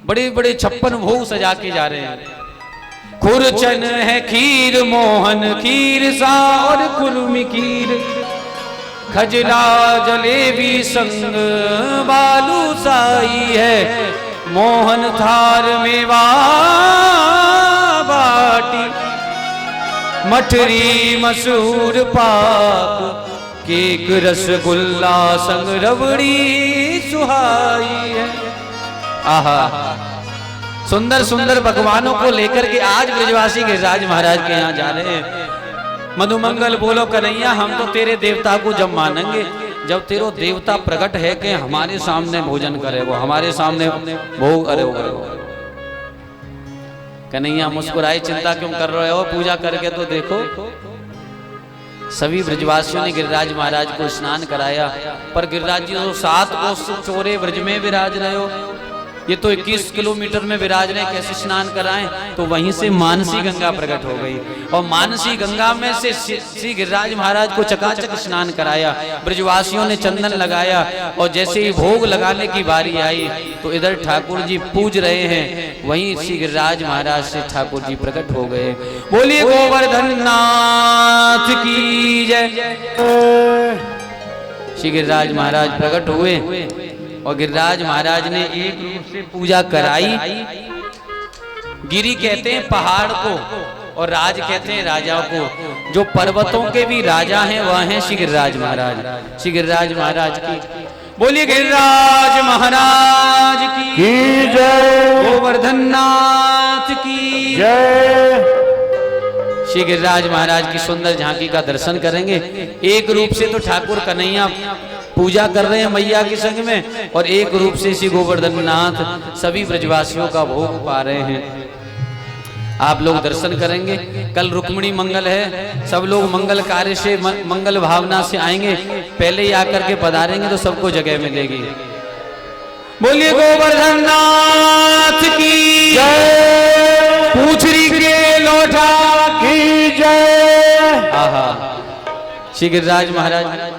बड़े बड़े 56 भोग सजा के जा रहे हैं। खुरचन है खीर, मोहन खीर सा और कुर्मी खीर, खजला जलेबी संग बालू साई है, मोहन थार मेवा बाटी, मठरी मसूर पाक, केक रसगुल्ला संग रबड़ी सुहाई है। आहा, सुंदर सुंदर भगवानों को लेकर के आज ब्रजवासी गिरिराज महाराज के यहाँ जा रहे हैं। मधुमंगल बोलो कन्हैया, हम तो तेरे देवता को जब मानेंगे जब तेरो देवता प्रकट है कि हमारे सामने भोजन करेगो, हमारे सामने भोग करेगो। कन्हैया मुस्कुराए, चिंता क्यों कर रहे हो? पूजा करके तो देखो। सभी ब्रजवासियों ने गिरिराज महाराज को स्नान कराया, पर गिरिराज जी तो 7 कोस चौरे ब्रज में विराज रहे हो, ये तो 21 किलोमीटर में विराज रहे, कैसे स्नान कराएं? तो वहीं से मानसी गंगा प्रकट हो गई और मानसी गंगा में से श्री गिरिराज महाराज को चकाचक स्नान कराया। ब्रजवासियों ने चंदन लगाया और जैसे ही भोग लगाने की बारी आई तो इधर ठाकुर जी पूज रहे हैं, वहीं श्री गिरिराज महाराज से ठाकुर जी प्रकट हो गए। बोलिए गोवर्धन नाथ की जय। श्री गिरिराज महाराज प्रकट हुए और गिरिराज महाराज ने एक रूप से पूजा कराई। गिरी कहते हैं पहाड़ को और राज कहते हैं राजाओं को। जो पर्वतों के भी राजा हैं वह हैं श्री गिरिराज महाराज। श्री गिरिराज महाराज की बोलिए, गिरिराज महाराज की जय, गोवर्धन नाथ की जय। श्री गिरिराज महाराज की सुंदर झांकी का दर्शन करेंगे। एक रूप से तो ठाकुर कन्हैया पूजा कर रहे हैं मैया के संग में, और एक रूप से श्री गोवर्धन नाथ सभी ब्रजवासियों का भोग पा रहे हैं। आप लोग दर्शन करेंगे। कल रुक्मिणी मंगल है, सब लोग मंगल कार्य से, मंगल भावना से आएंगे। पहले ही आकर के पधारेंगे तो सबको जगह मिलेगी। बोलिए गोवर्धन नाथ की जय, पूछरी के लोटा की जय। आहा, श्री गिरिराज महाराज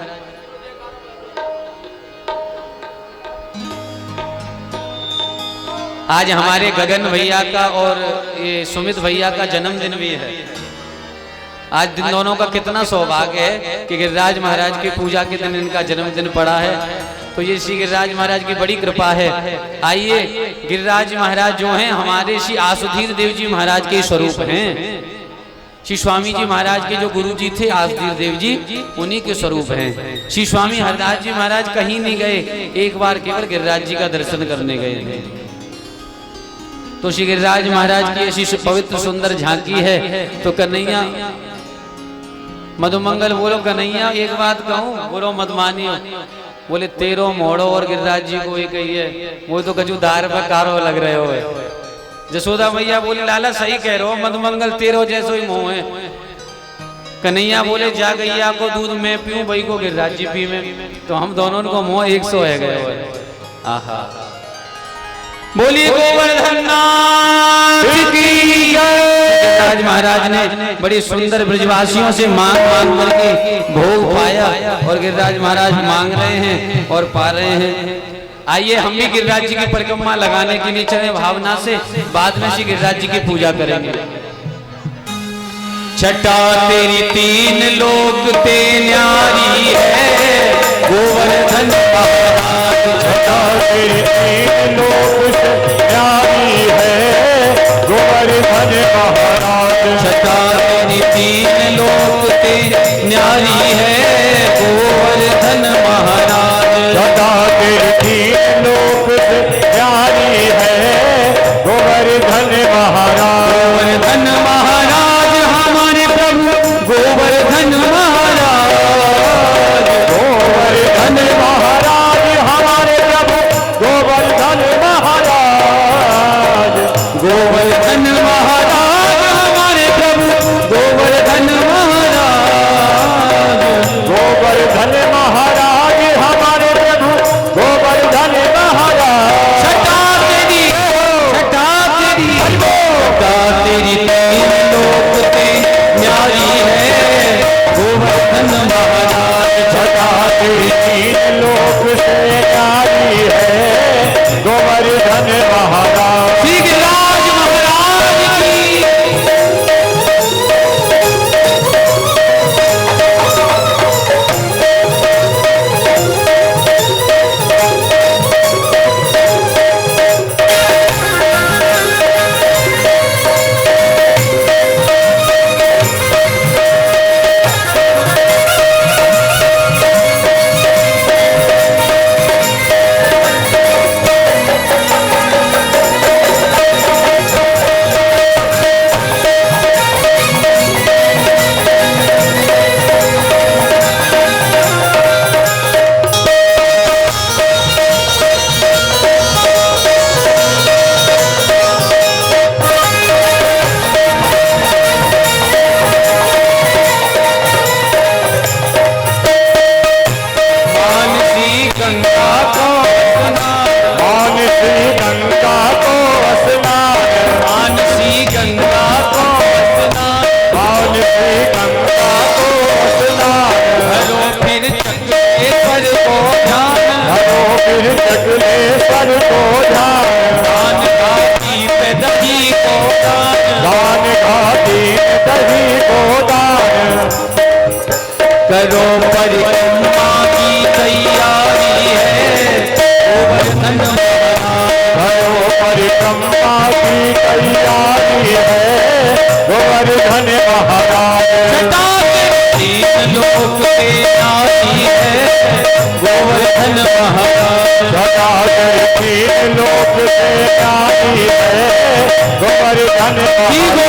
आज हमारे गगन भैया का और ये सुमित भैया का जन्मदिन भी है। आज दिन दोनों का कितना सौभाग्य है कि गिरिराज महाराज की पूजा के दिन इनका जन्मदिन पड़ा है। तो ये श्री गिरिराज महाराज की बड़ी कृपा है। आइए, गिरिराज महाराज जो हैं हमारे श्री आसुधीर देव जी महाराज के स्वरूप हैं। श्री स्वामी जी महाराज के जो गुरु जी थे आसुधीर देव जी, उन्हीं के स्वरूप हैं। श्री स्वामी हरदास जी महाराज कहीं नहीं गए, एक बार केवल गिरिराज जी का दर्शन करने गए। तो श्री गिरिराज महाराज की ऐसी पवित्र सुंदर झांकी है। तो कन्हैया मधुमंगल बोलो, कन्हैया एक बात कहूं, बोलो मत मानियो। बोले तेरो मोड़ो और गिरिराज जी को ही कहिए, वो तो कजू दार पर कारो लग रहे हो। जसोदा मैया बोले लाला सही कह रहे हो, मधुमंगल तेरो जैसो ही मोह है। कन्हैया बोले जा गैया को दूध में पीऊं, वही को गिरिराज जी पी में, तो हम दोनों को मोह 100 है गए। आहा, बोलिए गोवर्धन नाथ की जय। गिरिराज महाराज ने बड़ी सुंदर ब्रजवासियों से मांग मांग करके भोग पाया और गिरिराज महाराज मांग रहे हैं और पा रहे हैं। आइए हम भी गिरिराज जी की परिक्रमा लगाने के लिए चले भावना से, बाद में श्री गिरिराज जी की पूजा करेंगे। छटा तेरी 3 लोक ते न्यारी है, गोवर्धन महाराज। छटा तेरी 3 लोक से न्यारी है, गोवर्धन महाराज। छटा तेरी 3 लोक न्यारी है गोवर्धन महाराज। सदा तेरी तीन लोक से न्यारी है गोवर्धन महाराज। गोवर्धन महाराज हमारे प्रभु गोवर्धन महाराज। गोवर्धन महाराज हमारे प्रभु गोवर्धन महाराज। गोवर्धन महाराज हमारे प्रभु गोवर्धन महाराज। गोवर्धन महाराज हमारे प्रभु गोवर्धन महाराज। छटा तेरी तीन लोक से न्यारी है गोवर्धन महाराज। छटा तेरी तीन लोक से न्यारी है गोवर्धन महाराज। सिंहराज महाराज की करो परिक्रमा की तैयारी है गोवर्धन महाराज। करो परिक्रमा की तैयारी है गोवर्धन महाराज। छटा तीन लोक से न्यारी है गोवर्धन महाराज। छटा तीन लोक से न्यारी है गोवर्धन महाराज।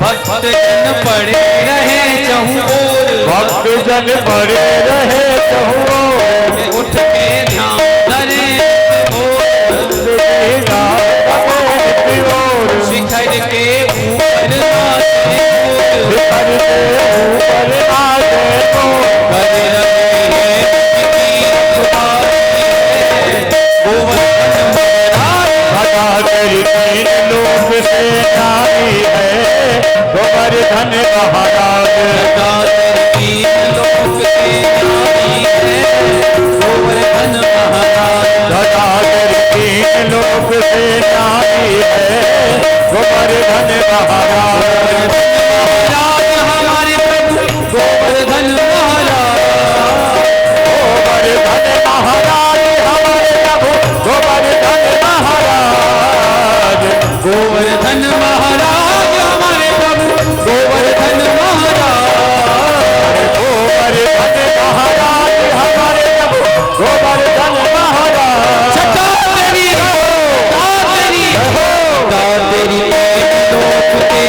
भक्तजन पड़े रहे चहुँ ओर। भक्तजन पड़े रहे चहुँ ओर। उठ के ध्यान धरे शिखर के ऊपर नाचे शिखर के ऊपर नाचे कर रहे गोवर्धन महाराज। तेरी तीन लोक से न्यारी है गोवर्धन महाराज। तीन लोक से न्यारी है गोवर्धन महाराज। तीन लोक से न्यारी है गोवर्धन महाराज। हमारे प्रभु गोवर्धन महाराज। गोवर्धन महाराज हमारे प्रभु गोवर्धन महाराज। गोवर्धन महाराज हमारे प्रभु गोवर्धन महाराज। गोवर्धन महाराज हमारे प्रभु गोवर्धन महाराज। छटा तेरी लोक के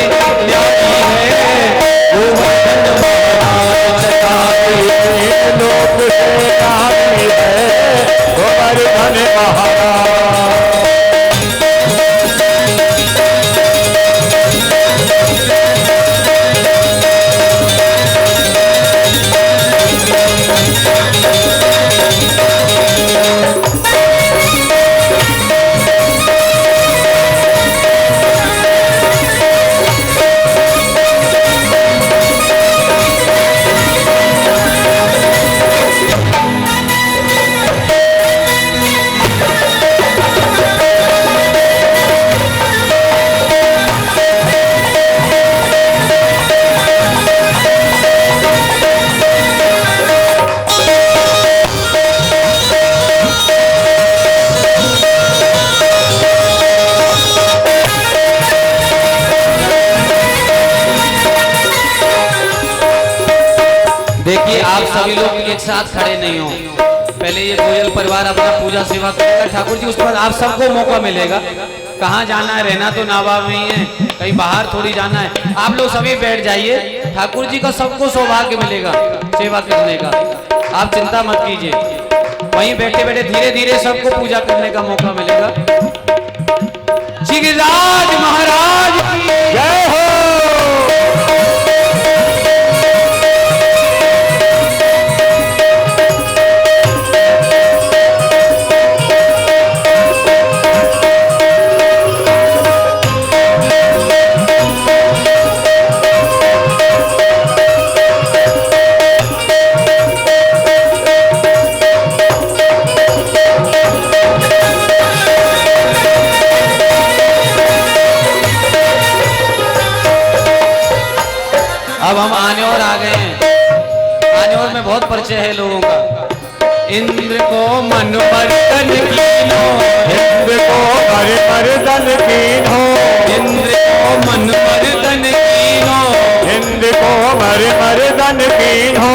आप सभी लोग एक साथ खड़े नहीं हो, पहले ये गोयल परिवार अपना पूजा सेवा करेगा ठाकुर जी, उस पर आप सबको मौका मिलेगा। कहाँ जाना है, रहना तो नाबाव नहीं है, कहीं बाहर थोड़ी जाना है। आप लोग सभी बैठ जाइए, ठाकुर जी का सबको सौभाग्य मिलेगा सेवा करने का, आप चिंता मत कीजिए। वहीं बैठे बैठे धीरे धीरे सबको पूजा करने का मौका मिलेगा। श्री गिरिराज महाराज की जय हो। अब हम आने और आ गए हैं, आने और में बहुत परिचय है लोगों का। इंद्र को मन मर्दन कीनो, इंद्र को मर्दन कीनो, इंद्र को मन मर्दन कीनो, इंद्र को मर्दन कीनो,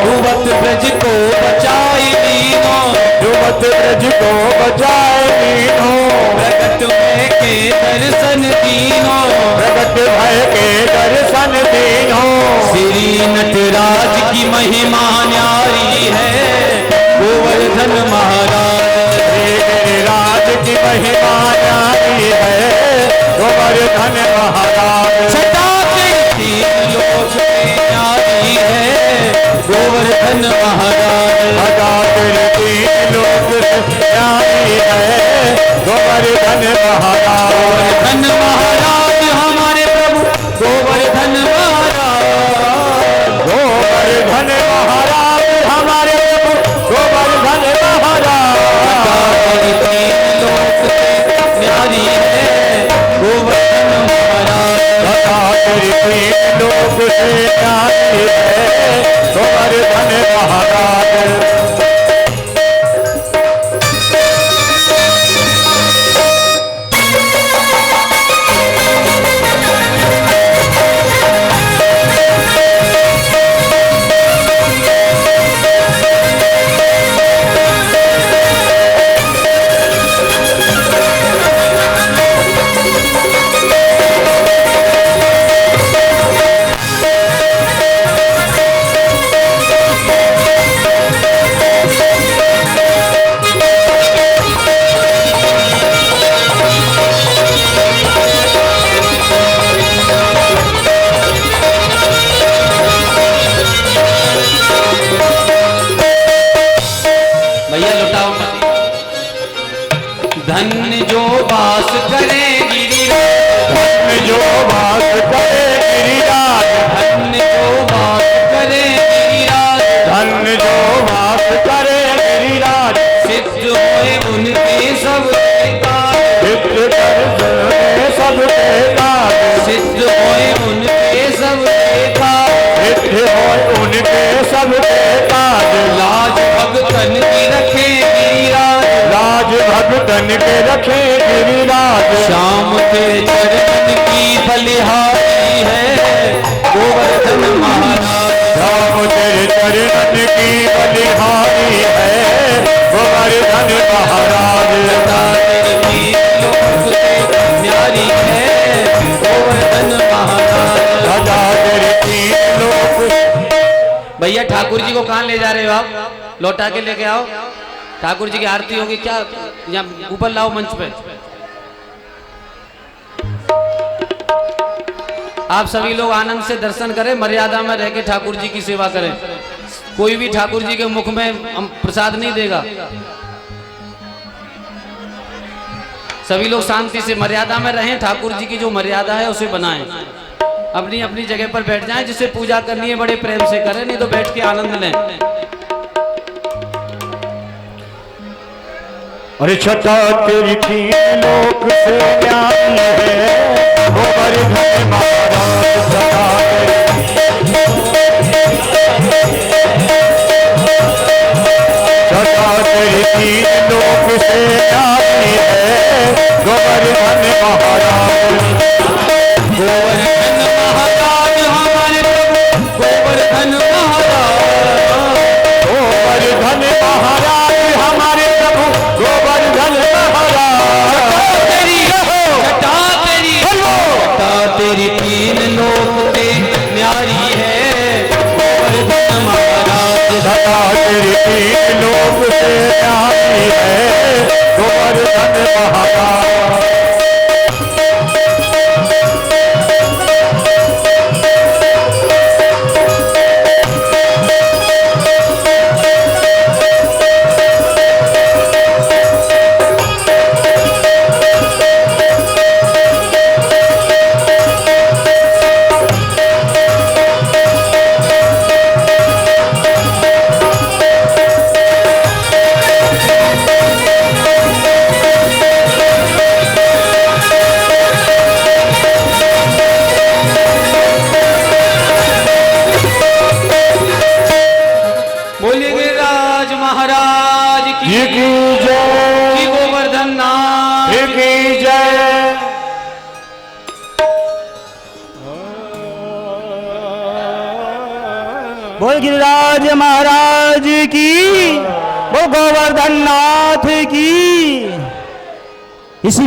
युवत ब्रज को बचाई दीनो, युवत ब्रज को बचाए दीनो, प्रगट भय के दर्शन दीनो, प्रगट भय के दर्शन दीनो। श्री नटराज की महिमा न्यारी है, गोवर्धन महाराज। श्री गिरिराज की महिमा न्यारी है, गोवर्धन महाराज। छटा के तीन लोक में न्यारी है, गोवर्धन महाराज। सदा तेरे तीन लोक से न्यारी है, गोवर्धन महाराज। गोवर्धन महाराज हमारे प्रभु, गोवर्धन महाराज। गोवर्धन महाराज हमारे प्रभु, गोवर्धन महाराज। तीन लोक में न्यारी है, गोवर्धन महाराज। सदा तेरे तीन लोक से न्यारी है, गोवर्धन महाराज। भैया लुटाओ मत। धन्य जो वास करे गिरिराज, धन्य जो वास करे गिरिराज, धन्य जो वास करे गिरिराज, धन्य जो वास करे गिरिराज। सिद्ध होए उनके सब काज, सिद्ध कर सबके काज, सिद्ध होए उनके सब काज। सिद्ध हो उनके सबके काज। लाज भगतन की रखे गिरिराज, लाज भगतन के रखे गिरिराज। श्याम के चरण की बलिहारी है, गोवर्धन महाराज। राम तेरे चरण की बलिहारी है, गोवर्धन महाराज। लता तेरी लोक से न्यारी है, गोवर्धन महाराज। सदा तेरे तीन लोक। भैया ठाकुर जी को कहाँ ले जा रहे हो आप? लौटा के लेके आओ, ठाकुर जी की आरती होगी क्या? यहाँ ऊपर लाओ मंच पे। आप सभी लोग आनंद से दर्शन करें, मर्यादा में रह के ठाकुर जी की सेवा करें। कोई भी ठाकुर जी के मुख में प्रसाद नहीं देगा। सभी लोग शांति से मर्यादा में रहें, ठाकुर जी की जो मर्यादा है उसे बनाएं। अपनी अपनी जगह पर बैठ जाएं, जिसे पूजा करनी है बड़े प्रेम से करें, नहीं तो बैठ के आनंद लें। अरे छटा तेरी तीन लोक से न्यारी है, गोवर्धन महाराज। सदा छटा तेरी तीन लोक से न्यारी है, गोवर्धन महाराज। गोवर्धन महाराज हमारे प्रभु, गोवर्धन महाराज। तीन लोक से न्यारी है गोवर्धन महाराज। बोलिए गिरिराज महाराज की जय, की गोवर्धन नाथ की जय। बोल गिरिराज महाराज की, बोल गोवर्धन नाथ की। इसी